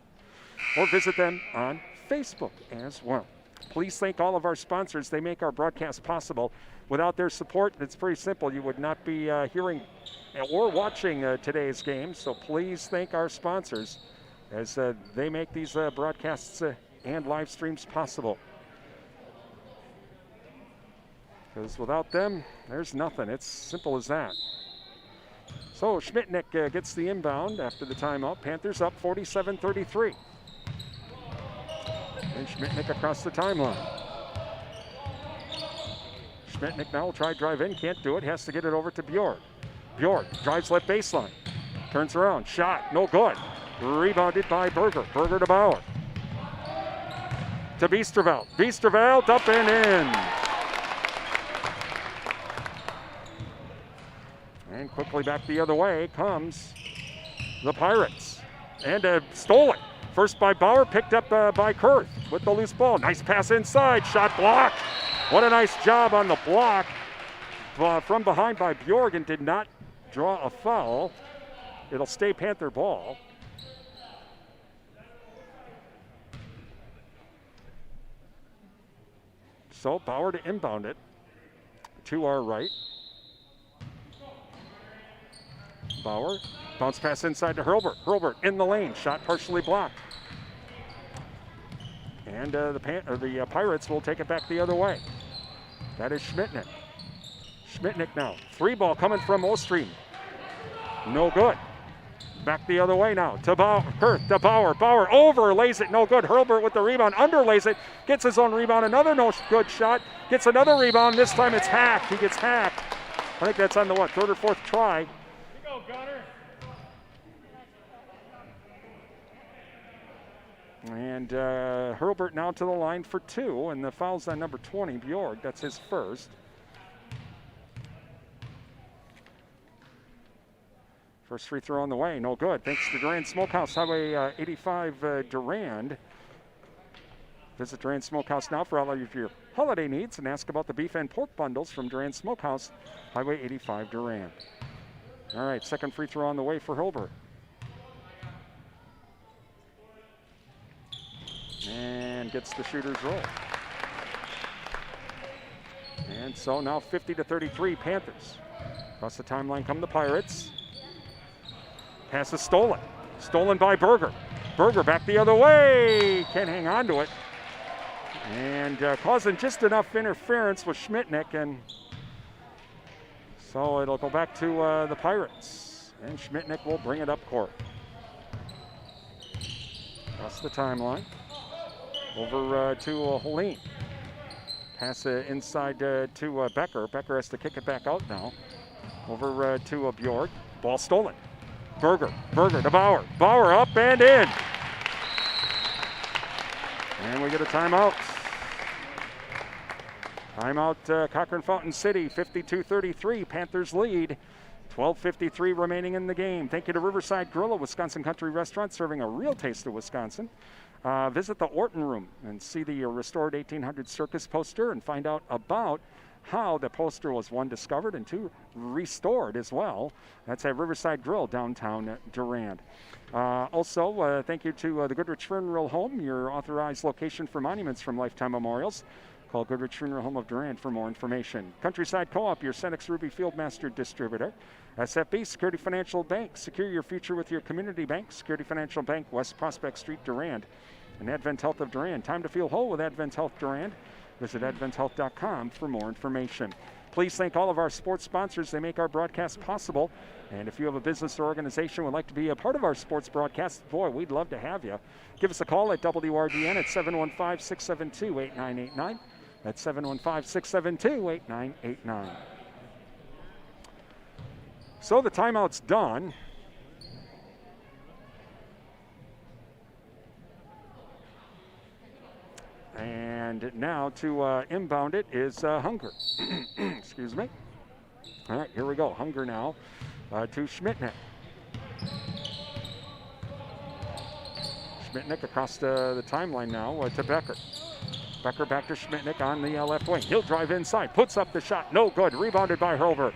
Or visit them on Facebook as well. Please thank all of our sponsors. They make our broadcast possible. Without their support, it's pretty simple. You would not be hearing or watching today's game. So please thank our sponsors as they make these broadcasts and live streams possible. Because without them, there's nothing. It's simple as that. So Schmitnick gets the inbound after the timeout. Panthers up 47-33. And Schmitnick across the timeline. Schmitnick now will try drive in. Can't do it. Has to get it over to Bjork. Bjork drives left baseline. Turns around. Shot. No good. Rebounded by Berger. Berger to Bauer. To Biesterveld. Biesterveld up and in. And quickly back the other way comes the Pirates. And stole it. First by Bauer, picked up by Kurth with the loose ball. Nice pass inside, shot blocked. What a nice job on the block from behind by Bjorgen. Did not draw a foul. It'll stay Panther ball. So Bauer to inbound it to our right. Bauer, bounce pass inside to Hurlburt. Hurlburt in the lane, shot partially blocked. And the Pirates will take it back the other way. That is Schmitnick. Schmitnick now. 3 ball coming from Ostream. No good. Back the other way now to Bauer. Bauer overlays it. No good. Hurlbert with the rebound. Underlays it. Gets his own rebound. Another no good shot. Gets another rebound. This time it's hacked. He gets hacked. I think that's on the 3rd or 4th try. Go, Gunner. And Hurlbert now to the line for 2. And the foul's on number 20, Bjorg. That's his first. First free throw on the way, no good. Thanks to Durand Smokehouse, Highway 85 Durand. Visit Durand Smokehouse now for all of your holiday needs and ask about the beef and pork bundles from Durand Smokehouse, Highway 85 Durand. All right, second free throw on the way for Hurlbert. And gets the shooter's roll. And so now 50-33 Panthers. Across the timeline come the Pirates. Pass is stolen. Stolen by Berger. Berger back the other way. Can't hang on to it. And causing just enough interference with Schmitnick. And so it'll go back to the Pirates. And Schmitnick will bring it up court. That's the timeline. Over to Helene. Pass inside to Becker. Becker has to kick it back out now. Over to Bjorg. Ball stolen. Berger to Bauer. Bauer up and in. And we get a timeout. Timeout, Cochran-Fountain City, 52-33. Panthers lead. 12:53 remaining in the game. Thank you to Riverside Grill, a Wisconsin country restaurant serving a real taste of Wisconsin. Visit the Orton Room and see the restored 1800 circus poster and find out about how the poster was, 1, discovered, and 2, restored as well. That's at Riverside Grill, downtown Durand. Also, thank you to the Goodrich Funeral Home, your authorized location for monuments from Lifetime Memorials. Call Goodrich Funeral Home of Durand for more information. Countryside Co-op, your Senex Ruby Fieldmaster distributor. SFB, Security Financial Bank. Secure your future with your community bank. Security Financial Bank, West Prospect Street, Durand. And Advent Health of Durand. Time to feel whole with Advent Health Durand. Visit adventhealth.com for more information. Please thank all of our sports sponsors. They make our broadcast possible. And if you have a business or organization would like to be a part of our sports broadcast, boy, we'd love to have you. Give us a call at WRDN at 715-672-8989. That's 715-672-8989. So the timeout's done. And now to inbound it is Hunger. Excuse me. All right, here we go. Hunger now to Schmitnick. Schmitnick across the timeline now to Becker. Becker back to Schmitnick on the left wing. He'll drive inside, puts up the shot. No good. Rebounded by Hurlbert.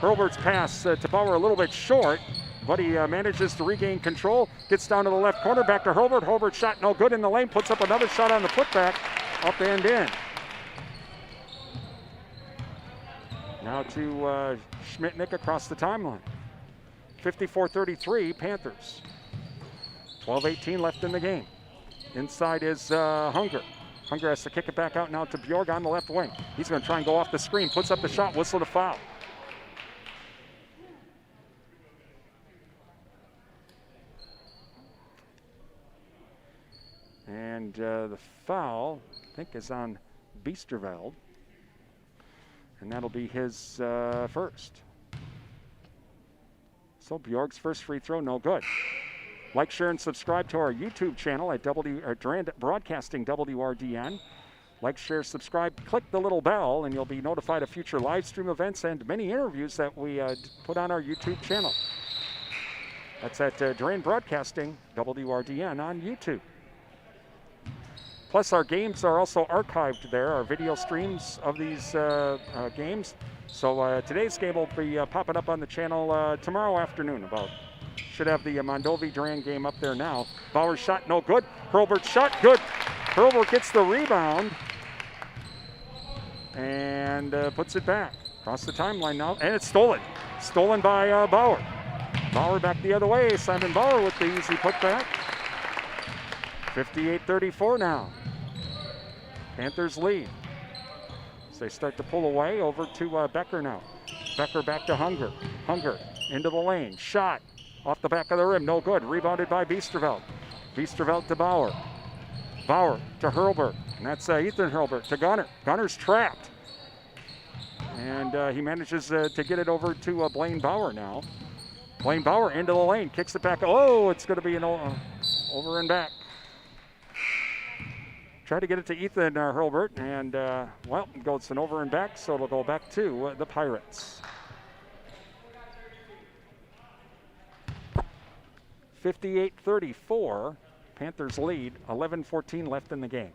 Hurlbert's pass to Bauer a little bit short, but he manages to regain control. Gets down to the left corner, back to Hurlbert. Hurlbert's shot no good in the lane. Puts up another shot on the putback. Up and in. Now to Schmitnick across the timeline. 54-33 Panthers. 12:18 left in the game. Inside is Hunger. Hunger has to kick it back out now to Bjorg on the left wing. He's going to try and go off the screen. Puts up the shot, whistle to foul. And the foul, I think, is on Biesterveld. And that'll be his first. So Bjorg's first free throw, no good. Like, share, and subscribe to our YouTube channel at Durand Broadcasting WRDN. Like, share, subscribe, click the little bell, and you'll be notified of future live stream events and many interviews that we put on our YouTube channel. That's at Durand Broadcasting WRDN on YouTube. Plus, our games are also archived there, our video streams of these games. So today's game will be popping up on the channel tomorrow afternoon. Should have the Mondovi-Durand game up there now. Bauer's shot, no good. Hurlbert's shot, good. Hurlbert gets the rebound and puts it back. Across the timeline now, and it's stolen. Stolen by Bauer. Bauer back the other way. Simon Bauer with the easy putback. 58-34 now. Panthers lead. As they start to pull away, over to Becker now. Becker back to Hunger. Hunger into the lane. Shot off the back of the rim. No good. Rebounded by Biesterveld. Biesterveld to Bauer. Bauer to Hurlbert. And that's Ethan Hurlbert to Gunner. Gunner's trapped. And he manages to get it over to Blaine Bauer now. Blaine Bauer into the lane. Kicks it back. Oh, it's going to be an over and back. Tried to get it to Ethan Hurlbert. And, well, it goes an over and back. So it'll go back to the Pirates. 58-34. Panthers lead. 11-14 left in the game.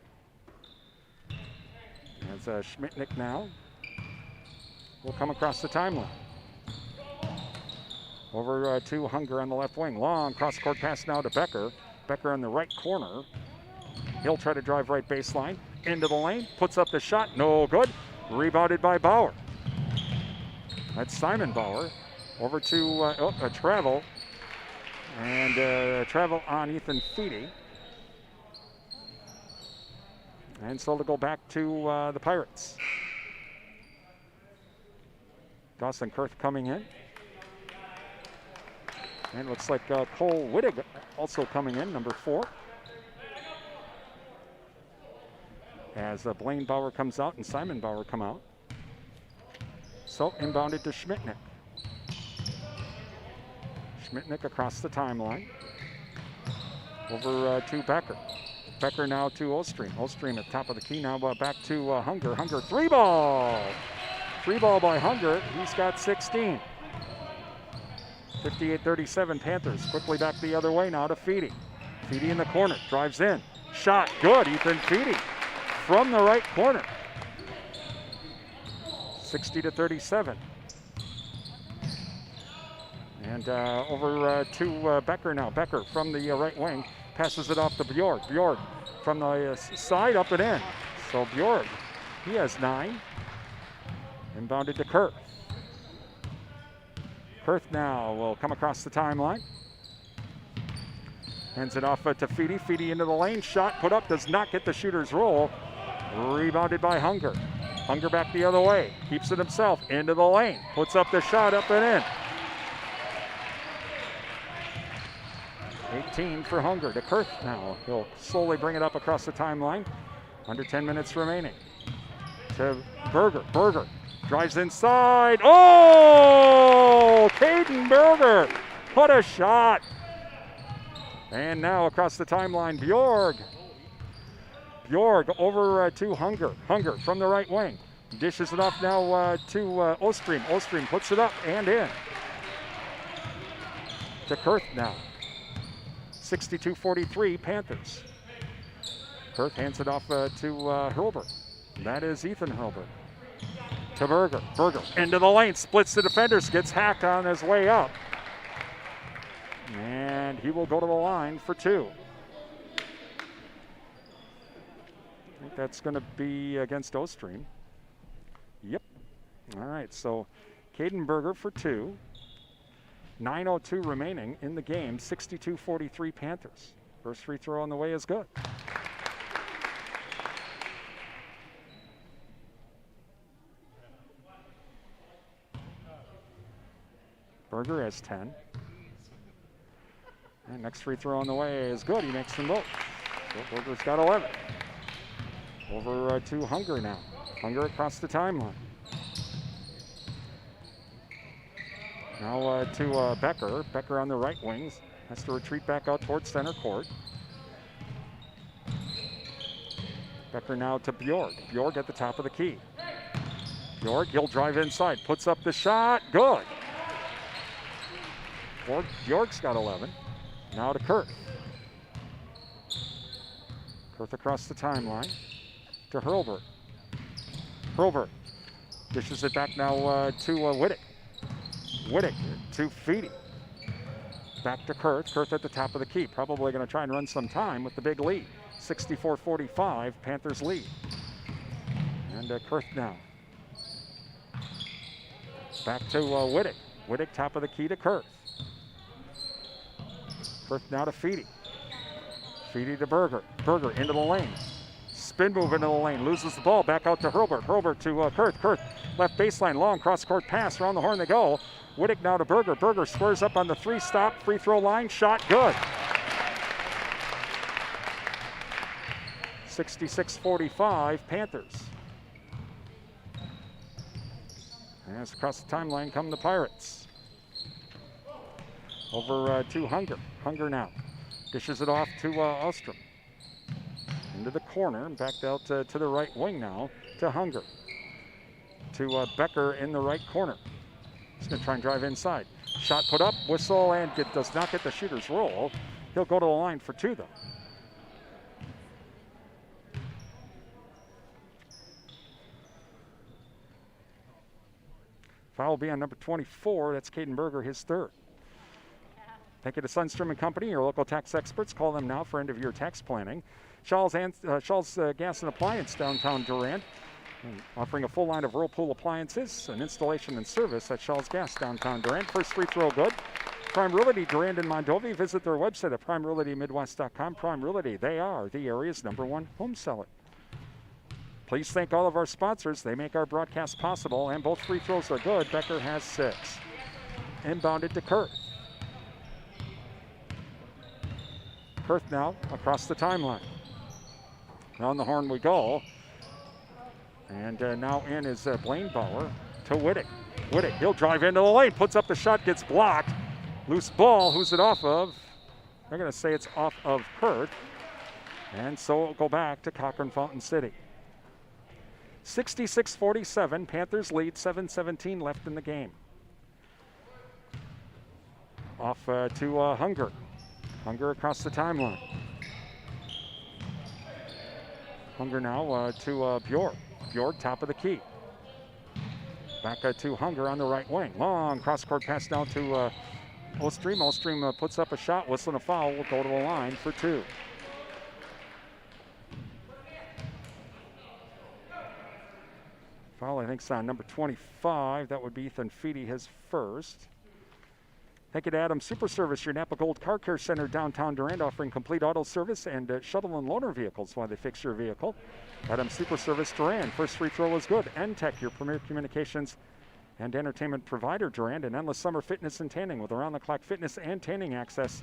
As Schmitnick now will come across the timeline. Over to Hunger on the left wing. Long cross-court pass now to Becker. Becker in the right corner. He'll try to drive right baseline. Into the lane. Puts up the shot. No good. Rebounded by Bauer. That's Simon Bauer. Over to a travel. And travel on Ethan Feedy. And so to go back to the Pirates. Dawson Kurth coming in. And looks like Cole Wittig also coming in, number 4. As Blaine Bauer comes out and Simon Bauer come out. So inbounded to Schmitnick. Schmitnick across the timeline. Over to Becker. Becker now to Ostream. Ostream at top of the key now back to Hunger. Hunger 3-ball. 3-ball by Hunger. He's got 16. 58-37 Panthers. Quickly back the other way now to Feedy. Feedy in the corner. Drives in. Shot. Good. Ethan Feedy from the right corner. 60-37. And over to Becker now. Becker from the right wing. Passes it off to Bjorg. Bjorg from the side up and in. So Bjorg, he has 9. Inbounded to Kurth. Kurth now will come across the timeline. Hands it off to Feedy. Feedy into the lane. Shot put up. Does not get the shooter's roll. Rebounded by Hunger. Hunger back the other way. Keeps it himself. Into the lane. Puts up the shot up and in. 18 for Hunger to Kurth now. He'll slowly bring it up across the timeline. Under 10 minutes remaining. To Berger. Berger drives inside. Oh! Caden Berger. What a shot. And now across the timeline, Bjorg. Bjorg over to Hunger. Hunger from the right wing. Dishes it off now to Ostream. Ostream puts it up and in. To Kurth now. 62-43 Panthers. Kurth hands it off to Hurlbert. That is Ethan Hurlbert. To Berger. Berger into the lane. Splits the defenders. Gets hacked on his way up. And he will go to the line for 2. I think that's going to be against Ostream. Yep. All right, so Caden Berger for 2. 9:02 remaining in the game. 62-43 Panthers. First free throw on the way is good. Berger has 10. And next free throw on the way is good. He makes them both. So Berger's got 11. Over to Hunger now. Hunger across the timeline. Now to Becker. Becker on the right wings. Has to retreat back out towards center court. Becker now to Bjorg. Bjorg at the top of the key. Bjorg, he'll drive inside. Puts up the shot. Good. Bjorg's got 11. Now to Kurth. Kurth across the timeline to Hurlbert. Hurlbert dishes it back now to Wittig. Wittig to Feedy. Back to Kurth. Kurth at the top of the key. Probably going to try and run some time with the big lead. 64-45, Panthers lead. And Kurth now. Back to Wittig. Wittig top of the key to Kurth. Kurth now to Feedy. Feedy to Berger. Berger into the lane. spin move into the lane, loses the ball, back out to Hurlburt. Hurlburt to Kurth. Kurth, left baseline, long cross-court pass, around the horn they go. Wittick now to Berger. Berger squares up on the 3-stop free throw line, shot good. 66-45 Panthers. As across the timeline come the Pirates. Over to Hunger. Hunger now dishes it off to Ostrom. Into the corner and backed out to the right wing now to Hunger. To Becker in the right corner. He's going to try and drive inside. Shot put up, whistle, and does not get the shooter's roll. He'll go to the line for 2, though. Foul will be on number 24. That's Caden Berger, his 3rd. Thank you to Sundstrom and Company, your local tax experts. Call them now for end-of-year tax planning. Shaw's Gas and Appliance, downtown Durand, offering a full line of Whirlpool appliances and installation and service at Shaw's Gas, downtown Durand. First free throw good. Prime Realty, Durand and Mondovi. Visit their website at primerealtymidwest.com. Prime Realty, they are the area's #1 home seller. Please thank all of our sponsors. They make our broadcast possible, and both free throws are good. Becker has 6. Inbounded to Kurth. Kurth now across the timeline. Around the horn we go. And now in is Blaine Bauer to Wittick. Wittick, he'll drive into the lane, puts up the shot, gets blocked. Loose ball, who's it off of? They're going to say it's off of Kurth. And so it'll go back to Cochran-Fountain City. 66-47, Panthers lead, 7:17 left in the game. Off to Hunger. Hunger across the timeline. Hunger now to Bjork. Bjork, top of the key. Back to Hunger on the right wing. Long cross-court pass down to Ostrom. Ostrom puts up a shot, whistling a foul. Will go to the line for 2. Foul, I think, is on number 25. That would be Ethan Feedy, his 1st. Thank you to Adams Super Service, your Napa Gold Car Care Center, downtown Durand, offering complete auto service and shuttle and loaner vehicles while they fix your vehicle. Adams Super Service, Durand. First free throw is good. NTech, your premier communications and entertainment provider, Durand, and Endless Summer Fitness and Tanning with around-the-clock fitness and tanning access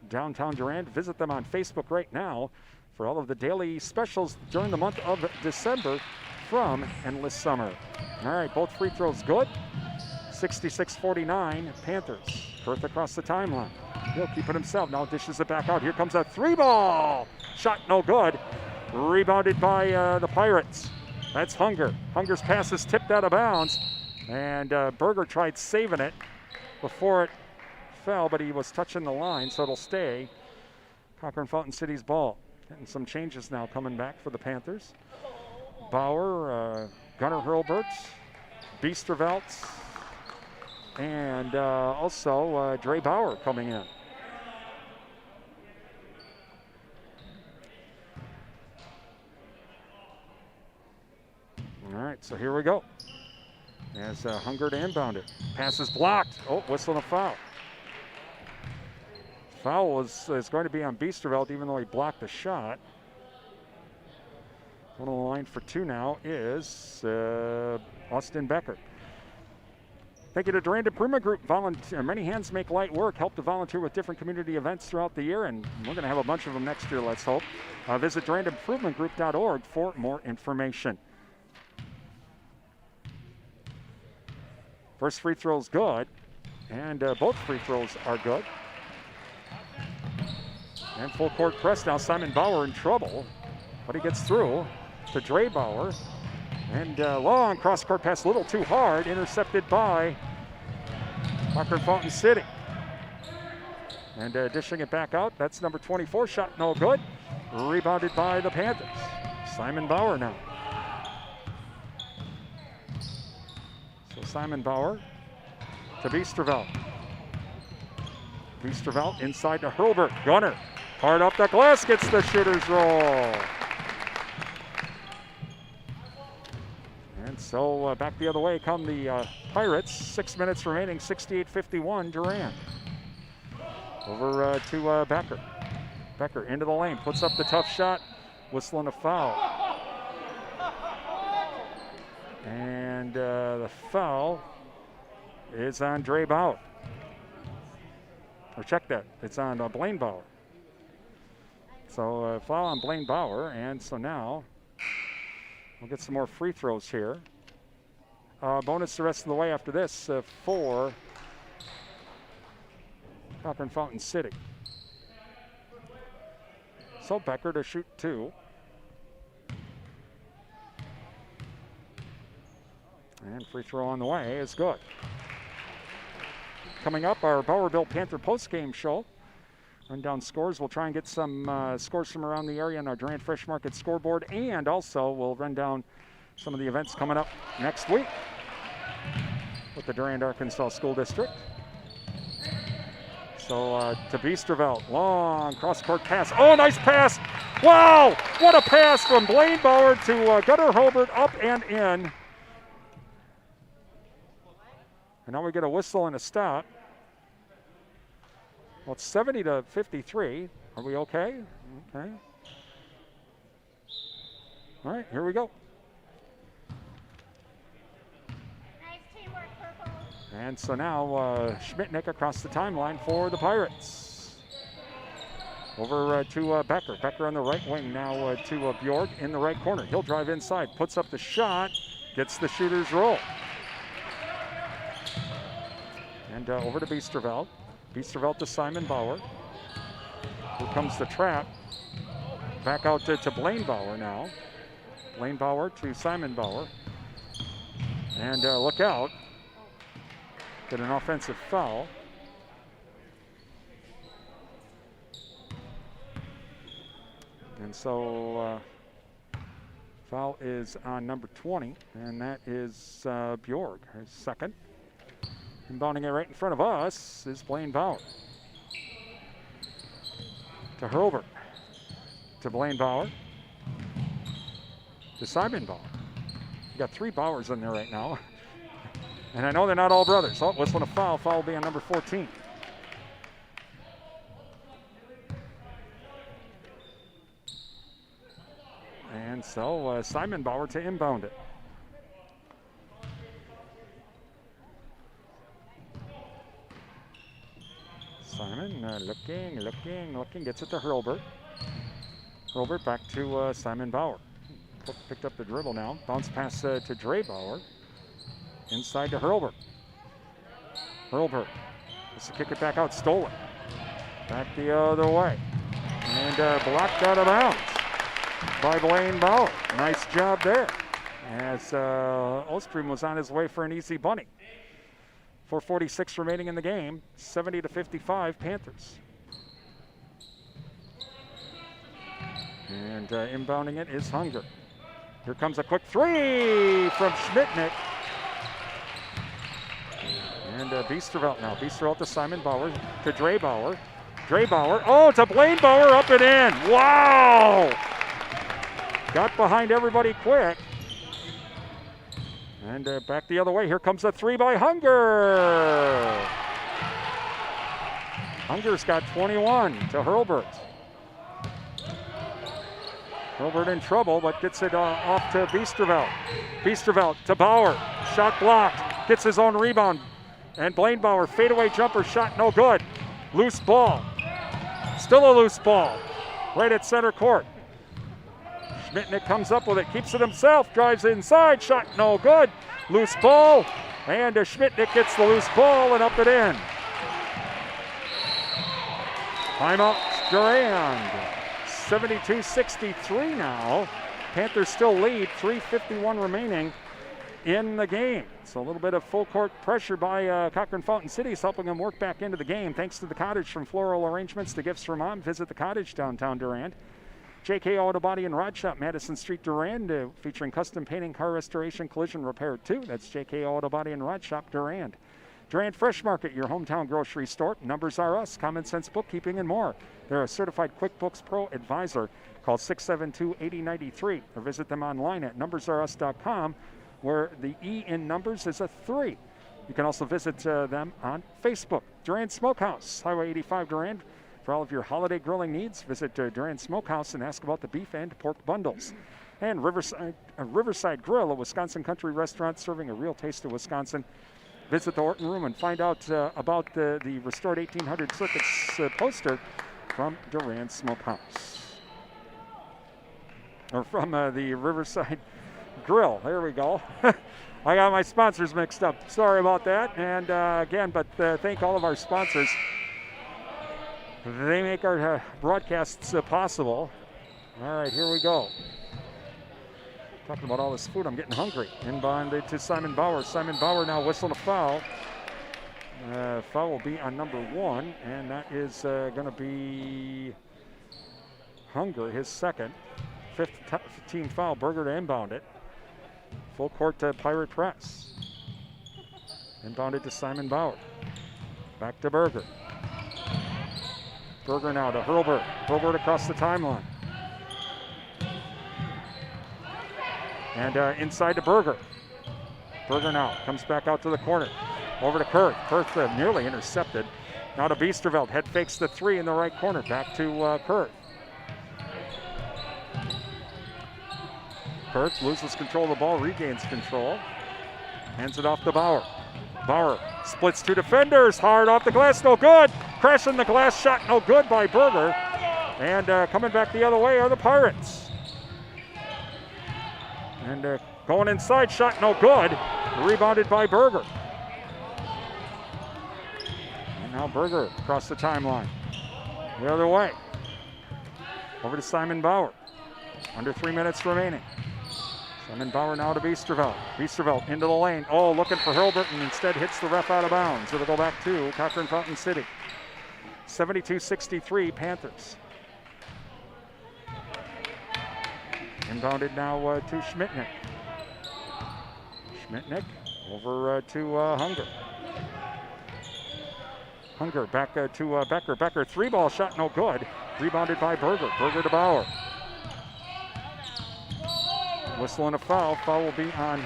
downtown Durand. Visit them on Facebook right now for all of the daily specials during the month of December from Endless Summer. All right, both free throws good. 66-49 Panthers. Kurth across the timeline. He'll keep it himself. Now dishes it back out. Here comes a 3-ball. Shot no good. Rebounded by the Pirates. That's Hunger. Hunger's pass is tipped out of bounds. And Berger tried saving it before it fell, but he was touching the line, so it'll stay Cochran-Fountain City's ball. Getting some changes now coming back for the Panthers. Bauer, Gunnar Hurlburt, Biestervelt, and also Dre Bauer coming in. All right, so here we go. As Hunger to inbound it. Pass is blocked. Oh, whistle and a foul. Foul is going to be on Biestervelt, even though he blocked the shot. On the line for 2 now is Austin Becker. Thank you to Durand Improvement Group. Many hands make light work. Help to volunteer with different community events throughout the year, and we're going to have a bunch of them next year, let's hope. Visit durandimprovementgroup.org for more information. First free throw is good, and both free throws are good. And full court press now. Simon Bauer in trouble, but he gets through to Dre Bauer. And long cross-court pass, a little too hard, intercepted by Cochran-Fountain City. And dishing it back out, that's number 24, shot no good. Rebounded by the Panthers. Simon Bauer now. So Simon Bauer to Biestervelt. Biestervelt inside to Hurlburt. Gunner, hard up the glass, gets the shooter's roll. And so back the other way come the Pirates. 6 minutes remaining, 68-51 Durand. Over to Becker. Becker into the lane, puts up the tough shot, whistling a foul. And the foul is on Dre Bauer. Or check that. It's on Blaine Bauer. So foul on Blaine Bauer. And so now we'll get some more free throws here. Bonus the rest of the way after this for Cochran-Fountain City. So Becker to shoot 2. And free throw on the way is good. Coming up, our Bowerville Panther postgame show. Run down scores. We'll try and get some scores from around the area on our Durand Fresh Market scoreboard. And also, we'll run down some of the events coming up next week with the Durand Arkansas School District. So to Biesterveld, long cross-court pass. Oh, nice pass. Wow, what a pass from Blaine Bauer to Gunnar Hobart, up and in. And now we get a whistle and a stop. Well, it's 70-53. Are we okay? Okay. All right, here we go. Nice teamwork, Purple. And so now Schmitnick across the timeline for the Pirates. Over to Becker. Becker on the right wing now to Bjork in the right corner. He'll drive inside, puts up the shot, gets the shooter's roll. And over to Biesterveld. Biesterveld to Simon Bauer. Here comes the trap. Back out to Blaine Bauer now. Blaine Bauer to Simon Bauer. And look out. Get an offensive foul. And so foul is on number 20, and that is Bjorg, his second. Inbounding it right in front of us is Blaine Bauer. To Hurlbert. To Blaine Bauer. To Simon Bauer. You got 3 Bauers in there right now. And I know they're not all brothers. Oh, whistle and a foul. Foul will be on number 14. And so Simon Bauer to inbound it. Simon looking, gets it to Hurlbert. Hurlbert back to Simon Bauer. Picked up the dribble now. Bounce pass to Dre Bauer. Inside to Hurlbert. Hurlbert has to kick it back out, stolen. Back the other way. And blocked out of bounds by Blaine Bauer. Nice job there. As Ostrom was on his way for an easy bunny. 4:46 remaining in the game. 70-55 Panthers. And inbounding it is Hunger. Here comes a quick 3 from Schmitnick. And Biesterveld now. Biesterveld to Simon Bauer, to Dre Bauer. Dre Bauer, oh, to Blaine Bauer, up and in. Wow! Got behind everybody quick. And back the other way. Here comes a 3 by Hunger. Hunger's got 21 to Hurlbert. Hurlbert in trouble, but gets it off to Biesterveld. Biesterveld to Bauer. Shot blocked. Gets his own rebound. And Blaine Bauer, fadeaway jumper shot, no good. Loose ball. Still a loose ball. Right at center court. Schmitnick comes up with it, keeps it himself, drives inside, shot no good. Loose ball, and Schmitnick gets the loose ball and up and in. Timeout, Durand. 72-63 now. Panthers still lead, 3:51 remaining in the game. So a little bit of full court pressure by Cochran-Fountain City is helping them work back into the game. Thanks to the Cottage, from floral arrangements to gifts for mom. Visit the Cottage, downtown Durand. JK Auto Body and Rod Shop, Madison Street, Durand, featuring custom painting, car restoration, collision repair too. That's JK Auto Body and Rod Shop, Durand. Durand Fresh Market, your hometown grocery store. Numbers are us, common sense bookkeeping, and more. They're a certified QuickBooks Pro advisor. Call 672-8093 or visit them online at numbersareus.com, where the E in numbers is a 3. You can also visit them on Facebook. Durand Smokehouse, Highway 85 Durand. For all of your holiday grilling needs, visit Durand Smokehouse and ask about the beef and pork bundles. And Riverside Grill, a Wisconsin country restaurant serving a real taste of Wisconsin. Visit the Horton Room and find out about the restored 1800 Circuits poster from Durand Smokehouse. Or from the Riverside Grill. There we go. I got my sponsors mixed up. Sorry about that. And again, but thank all of our sponsors. They make our broadcasts possible. All right, here we go. Talking about all this food, I'm getting hungry. Inbounded to Simon Bauer. Simon Bauer now whistling a foul. Foul will be on number 1, and that is going to be Hunger, his second. 5th team foul. Berger to inbound it. Full court to Pirate Press. Inbounded to Simon Bauer. Back to Berger. Berger now to Hurlburt. Hurlburt across the timeline. And inside to Berger. Berger now comes back out to the corner. Over to Kurth. Kurth nearly intercepted. Now to Biesterveld. Head fakes the 3 in the right corner. Back to Kurth. Kurth loses control of the ball, regains control. Hands it off to Bauer. Bauer splits 2 defenders. Hard off the glass, no good. Crashing the glass shot, no good by Berger. And coming back the other way are the Pirates. And going inside, shot no good. Rebounded by Berger. And now Berger across the timeline. The other way. Over to Simon Bauer. Under 3 minutes remaining. Simon Bauer now to Biesterveld. Biesterveld into the lane. Oh, looking for Hurlburt and instead hits the ref out of bounds. It'll go back to Cochran-Fountain City. 72-63 Panthers. Inbounded now to Schmidtnick. Schmidtnick over to Hunger. Hunger back to Becker. Becker 3-ball shot, no good. Rebounded by Berger. Berger to Bauer. Whistle and a foul. Foul will be on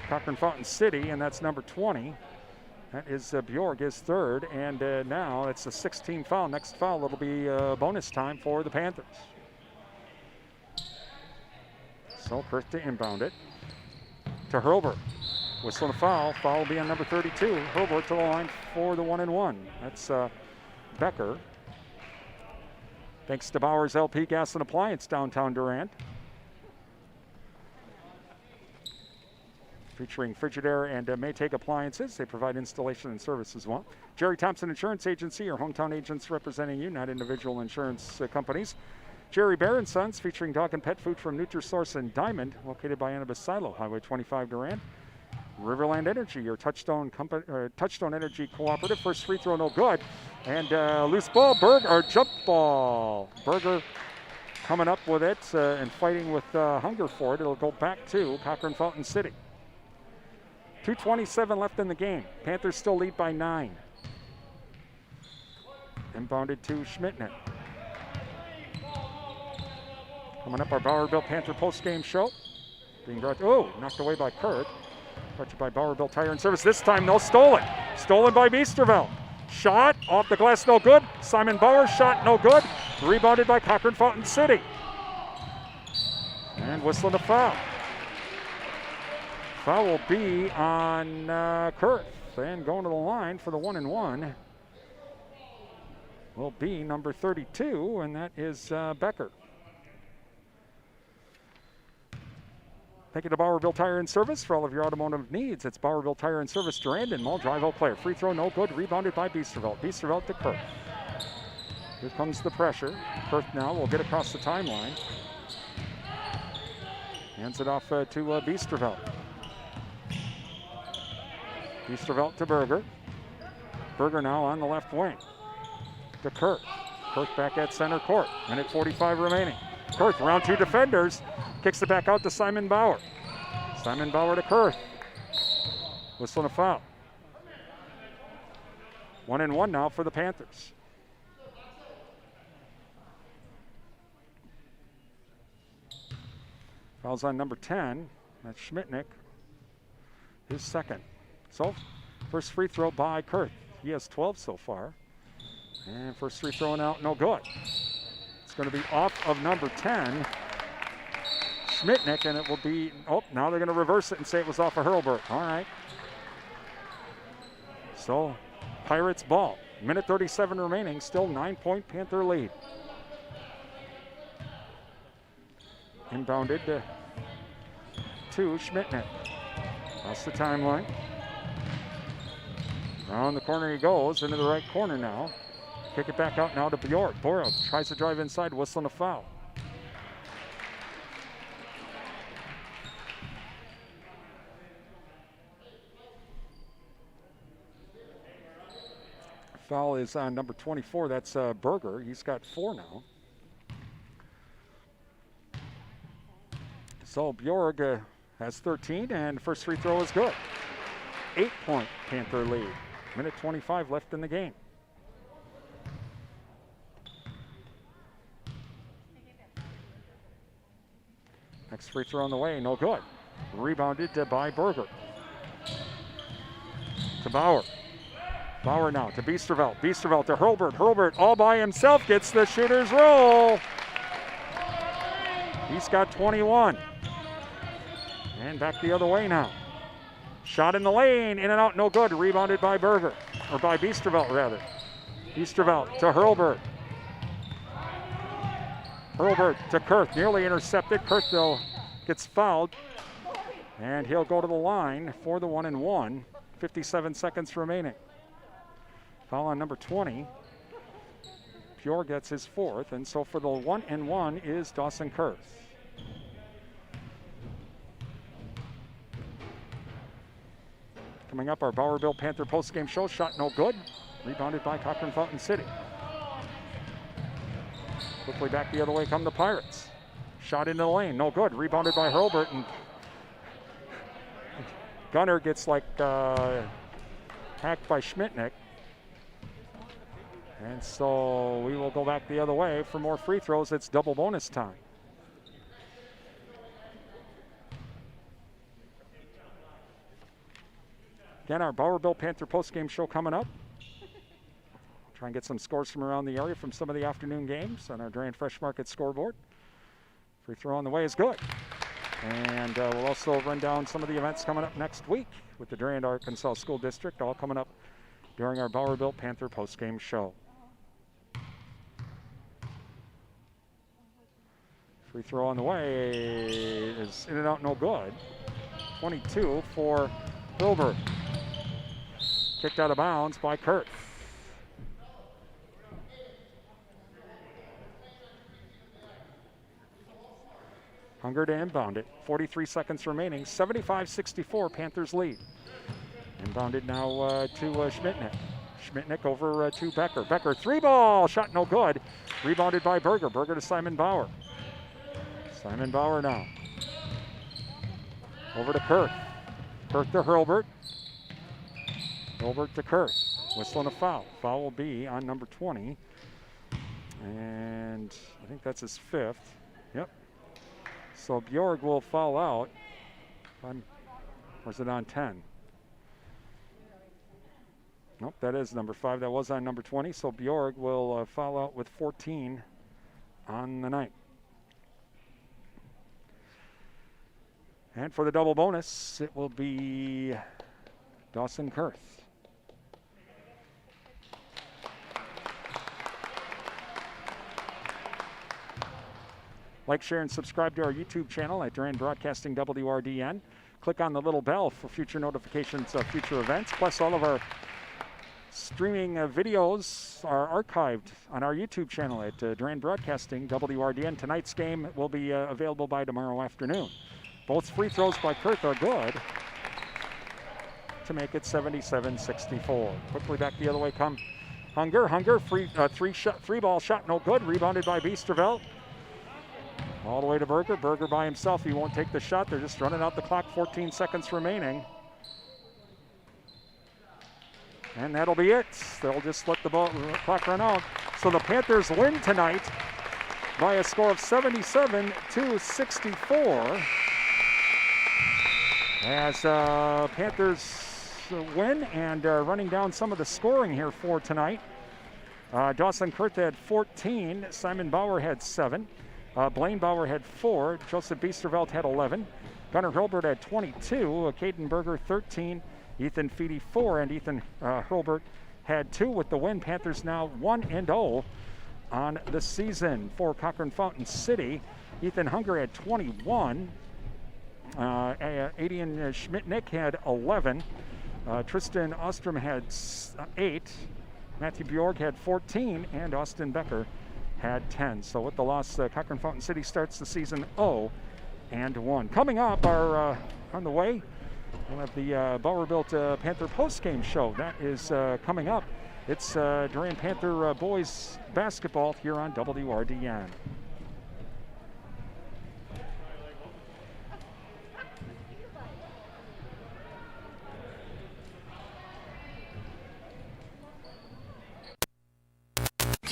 Cochran-Fountain City, and that's number 20. That is Bjorg, his third, and now it's a 16 foul. Next foul, it'll be bonus time for the Panthers. So Kurth to inbound it. To Hurlburt. Whistle and a foul. Foul will be on number 32. Hurlburt to the line for the 1-and-1. That's Becker. Thanks to Bauer's LP Gas and Appliance, downtown Durand. Featuring Frigidaire and Maytag appliances. They provide installation and service as well. Jerry Thompson Insurance Agency, your hometown agents representing you, not individual insurance companies. Jerry Bear & Sons, featuring dog and pet food from NutriSource and Diamond, located by Annabis Silo, Highway 25 Durand. Riverland Energy, your Touchstone Energy Cooperative. First free throw, no good. And loose ball, jump ball. Berger coming up with it and fighting with Hunger for it. It'll go back to Cochran-Fountain City. 2:27 left in the game. Panthers still lead by 9. Inbounded to Schmidtnick. Coming up, our Bowerville Panther post-game show. Being brought knocked away by Kurth. Brought to you by Bowerville Tire and Service. This time, no, stolen. Stolen by Biesterveld. Shot off the glass, no good. Simon Bauer shot, no good. Rebounded by Cochran-Fountain City. And whistling a foul. Foul will be on Kurth. And going to the line for the 1-and-1 will be number 32, and that is Becker. Thank you to Bowerville Tire and Service for all of your automotive needs. It's Bowerville Tire and Service, Durand and Mall Drive, Eau Claire. Free throw, no good. Rebounded by Biesterveld. Biesterveld to Kurth. Here comes the pressure. Kurth now will get across the timeline. Hands it off to Biesterveld. Biesterveld to Berger. Berger now on the left wing. To Kurth. Kurth back at center court. Minute 45 remaining. Kurth around 2 defenders. Kicks it back out to Simon Bauer. Simon Bauer to Kurth. Whistling a foul. 1-and-1 now for the Panthers. Foul's on number 10. That's Schmidtnick. His second. So, first free throw by Kurth. He has 12 so far. And first free throw out, no good. It's going to be off of number 10, Schmitnick, and it will be, now they're going to reverse it and say it was off of Hurlburt. All right. So, Pirates ball. Minute 37 remaining, still 9-point Panther lead. Inbounded to Schmitnick. That's the timeline. Around the corner he goes, into the right corner now. Kick it back out now to Bjork. Boro tries to drive inside, whistling a foul. Foul is on number 24. That's Berger. He's got 4 now. So Bjork has 13, and first free throw is good. 8-point Panther lead. Minute 25 left in the game. Next free throw on the way, no good. Rebounded by Berger. To Bauer. Bauer now to Biesterveld. Biesterveld to Hurlburt. Hurlburt all by himself gets the shooter's roll. He's got 21. And back the other way now. Shot in the lane, in and out, no good. Rebounded by Berger, or by Biesterveld rather. Biesterveld to Hurlburt. Hurlburt to Kurth, nearly intercepted. Kurth though gets fouled, and he'll go to the line for the 1-and-1. 57 seconds remaining. Foul on number 20. Pure gets his 4th, and so for the 1-and-1 is Dawson Kurth. Coming up, our Bowerville Panther postgame show. Shot no good. Rebounded by Cochran-Fountain City. Quickly back the other way come the Pirates. Shot into the lane, no good. Rebounded by Hurlburt, and Gunner gets hacked by Schmitnick. And so we will go back the other way for more free throws. It's double bonus time. Again, our Bowerville Panther postgame show coming up. Try and get some scores from around the area from some of the afternoon games on our Durand Fresh Market scoreboard. Free throw on the way is good. And we'll also run down some of the events coming up next week with the Durand Arkansas School District, all coming up during our Bowerville Panther postgame show. Free throw on the way is in and out, no good. 22 for Hurlburt. Kicked out of bounds by Kurth. Hunger to inbound it. 43 seconds remaining. 75-64, Panthers lead. Inbounded now to Schmitnick. Schmitnick over to Becker. Becker, 3-ball, shot no good. Rebounded by Berger. Berger to Simon Bauer. Simon Bauer now. Over to Kurth. Kurth to Hurlburt. Hurlburt to Kurth. Whistling a foul. Foul will be on number 20. And I think that's his 5th. Yep. So Bjorg will foul out. Or is it on 10? Nope, that is number 5. That was on number 20. So Bjorg will foul out with 14 on the night. And for the double bonus, it will be Dawson Kurth. Like, share, and subscribe to our YouTube channel at Durand Broadcasting WRDN. Click on the little bell for future notifications of future events. Plus, all of our streaming videos are archived on our YouTube channel at Durand Broadcasting WRDN. Tonight's game will be available by tomorrow afternoon. Both free throws by Kurth are good to make it 77-64. Quickly back the other way come Hunger. Hunger, three ball shot, no good. Rebounded by Biesterveld. All the way to Berger. Berger by himself. He won't take the shot. They're just running out the clock. 14 seconds remaining. And that'll be it. They'll just let the clock run out. So the Panthers win tonight by a score of 77-64. As Panthers win, and running down some of the scoring here for tonight. Dawson Kurth had 14. Simon Bauer had 7. Blaine Bauer had 4. Joseph Biesterveld had 11. Gunnar Hurlbert had 22. Caden Berger 13. Ethan Feedy 4. And Ethan Hurlbert had 2 with the win. Panthers now 1-0 on the season. For Cochran-Fountain City, Ethan Hunger had 21. Adian Schmidt-Nick had 11. Tristan Ostrom had 8. Matthew Bjorg had 14. And Austin Becker had 10. So with the loss, Cochran-Fountain City starts the season 0-1. Coming up are on the way. We'll have the Bauer-Built Panther postgame show. That is coming up. It's Durand Panther boys basketball here on WRDN.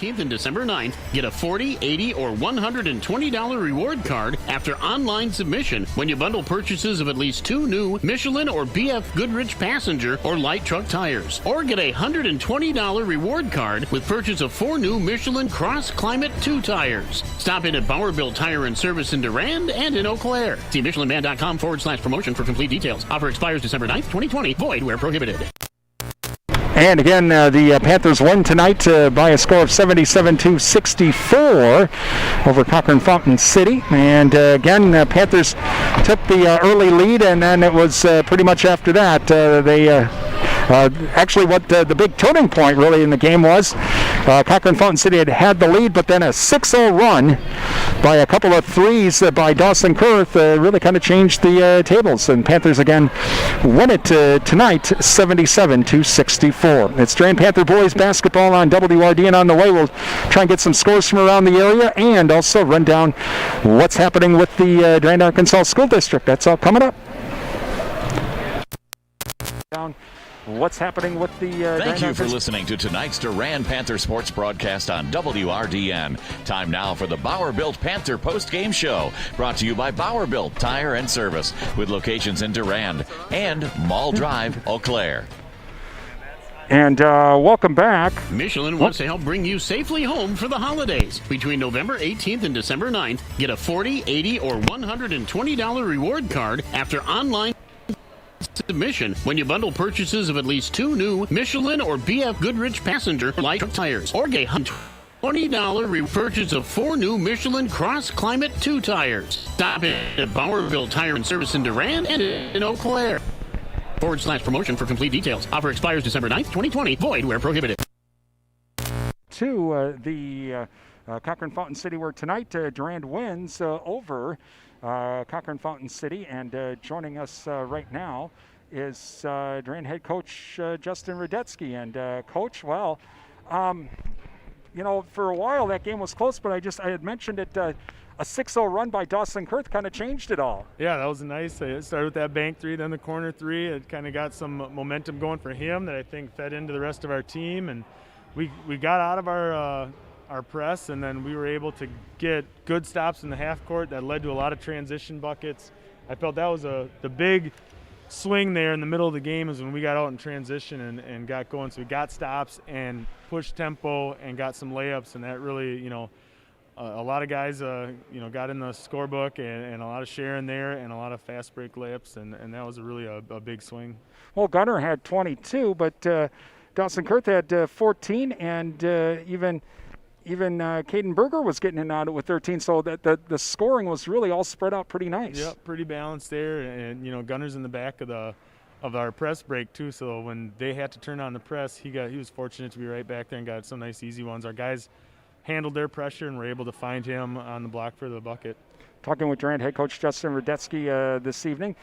And December 9th, get a $40, $80, or $120 reward card after online submission when you bundle purchases of at least 2 new Michelin or BF Goodrich passenger or light truck tires. Or get a $120 reward card with purchase of 4 new Michelin Cross Climate 2 tires. Stop in at Bauer-Built Tire and Service in Durand and in Eau Claire. See MichelinMan.com/promotion for complete details. Offer expires December 9th, 2020. Void where prohibited. And again, the Panthers win tonight by a score of 77-64 over Cochran-Fountain City. And again, Panthers took the early lead, and then it was pretty much after that they actually what the big turning point really in the game was. Cochran-Fountain City had the lead, but then a 6-0 run by a couple of threes by Dawson Kurth really kind of changed the tables. And Panthers again win it tonight 77-64. It's Durand Panther boys basketball on WRDN on the way. We'll try and get some scores from around the area and also run down what's happening with the Durand Arkansas School District. That's all coming up. What's happening with the Thank you for listening to tonight's Durand Panther Sports broadcast on WRDN. Time now for the Bauer-Built Panther post-game show, brought to you by Bauer-Built Tire and Service, with locations in Durand and Mall Drive, Eau Claire. And welcome back. Michelin wants to help bring you safely home for the holidays. Between November 18th and December 9th, get a $40, $80, or $120 reward card after online submission when you bundle purchases of at least 2 new Michelin or BF Goodrich passenger light truck tires, or get $20 repurchase of 4 new Michelin Cross Climate 2 tires. Stop at Bauer-Built Tire and Service in Durand and in Eau Claire. /promotion for complete details. Offer expires December 9th, 2020. Void where prohibited. To the Cochran-Fountain City, where tonight Durand wins over Cochran-Fountain City. And joining us right now is Durand head coach Justin Radetsky. And coach, well, you know, for a while that game was close, but I had mentioned it. A 6-0 run by Dawson Kurth kind of changed it all. Yeah, that was nice. It started with that bank 3, then the corner 3. It kind of got some momentum going for him that I think fed into the rest of our team. And we got out of our press, and then we were able to get good stops in the half court that led to a lot of transition buckets. I felt that was the big swing there in the middle of the game is when we got out in transition and got going. So we got stops and pushed tempo and got some layups, and that really, you know, a lot of guys, got in the scorebook and a lot of sharing there and a lot of fast break layups, and that was really a big swing. Well, Gunnar had 22, but Dawson Kurth had 14, and even Caden Berger was getting in on it with 13, so that the scoring was really all spread out pretty nice. Yep, pretty balanced there, and Gunnar's in the back of our press break too. So when they had to turn on the press, he was fortunate to be right back there and got some nice easy ones. Our guys handled their pressure and were able to find him on the block for the bucket. Talking with Durand head coach Justin Radetsky this evening.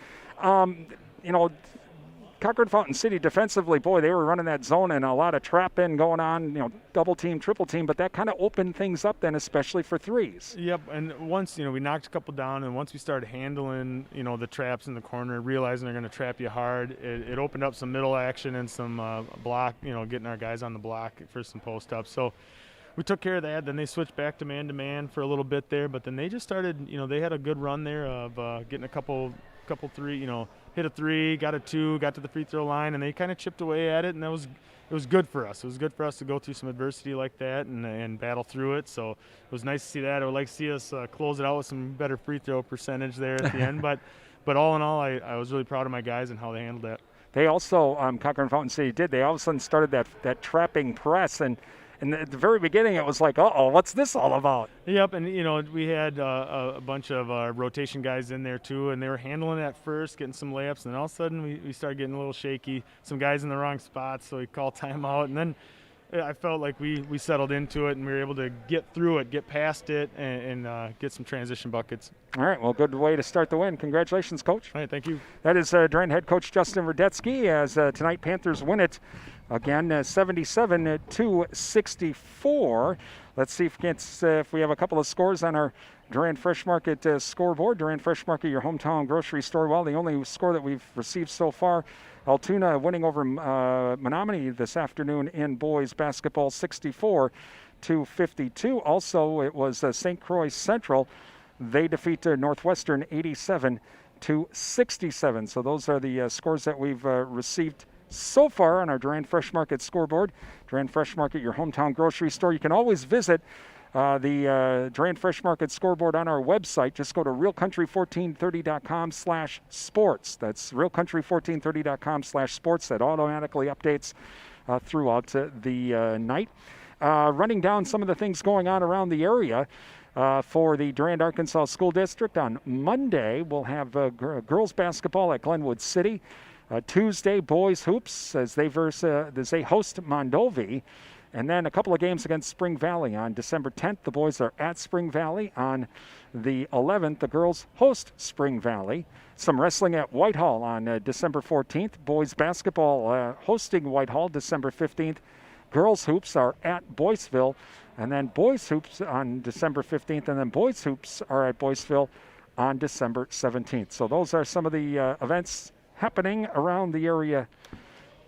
Cochran-Fountain City defensively, boy, they were running that zone and a lot of trap in going on, double team, triple team, but that kind of opened things up then, especially for threes. Yep, and once, we knocked a couple down, and once we started handling, the traps in the corner, realizing they're going to trap you hard, it opened up some middle action and some block, getting our guys on the block for some post-ups. So we took care of that. Then they switched back to man for a little bit there, but then they just started, they had a good run there of getting a couple three, hit a 3, got a 2, got to the free throw line, and they kind of chipped away at it, and it was good for us. It was good for us to go through some adversity like that and battle through it. So it was nice to see that. I would like to see us close it out with some better free throw percentage there at the end. But all in all, I was really proud of my guys and how they handled that. They also, Cochran-Fountain City did. They all of a sudden started that trapping press, and at the very beginning, it was like, uh-oh, what's this all about? Yep, and, we had a bunch of rotation guys in there, too, and they were handling it at first, getting some layups, and all of a sudden we started getting a little shaky, some guys in the wrong spots, so we called timeout, and then I felt like we settled into it, and we were able to get through it, get past it, and get some transition buckets. All right, well, good way to start the win. Congratulations, Coach. All right, thank you. That is Durand head coach Justin Verdetsky as tonight Panthers win it. Again, 77-64. Let's see if we have a couple of scores on our Durand Fresh Market scoreboard. Durand Fresh Market, your hometown grocery store. Well, the only score that we've received so far, Altoona winning over Menominee this afternoon in boys basketball, 64-52. Also, it was St. Croix Central. They defeat Northwestern 87-67. So those are the scores that we've received so far on our Durand Fresh Market scoreboard. Durand Fresh Market, your hometown grocery store. You can always visit the Durand Fresh Market scoreboard on our website. Just go to realcountry1430.com/sports. That's realcountry1430.com/sports. That automatically updates throughout the night. Running down some of the things going on around the area. For the Durand, Arkansas School District on Monday, we'll have girls basketball at Glenwood City. Tuesday, boys hoops as they host Mondovi. And then a couple of games against Spring Valley on December 10th. The boys are at Spring Valley. On the 11th, the girls host Spring Valley. Some wrestling at Whitehall on December 14th. Boys basketball hosting Whitehall December 15th. Girls hoops are at Boyceville. And then boys hoops on December 15th. And then boys hoops are at Boyceville on December 17th. So those are some of the events happening around the area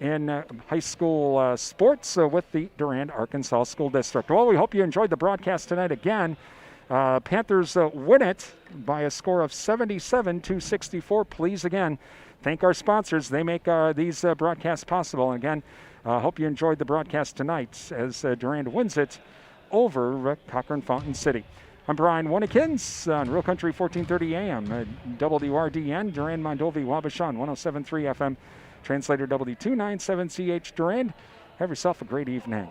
in high school sports with the Durand, Arkansas School District. Well, we hope you enjoyed the broadcast tonight again. Panthers win it by a score of 77-64. Please, again, thank our sponsors. They make these broadcasts possible. And again, hope you enjoyed the broadcast tonight as Durand wins it over Cochran-Fountain City. I'm Brian Winnikins on Real Country 1430 AM, WRDN, Durand, Mondovi, Wabashan, 107.3 FM, translator W297CH Durand. Have yourself a great evening.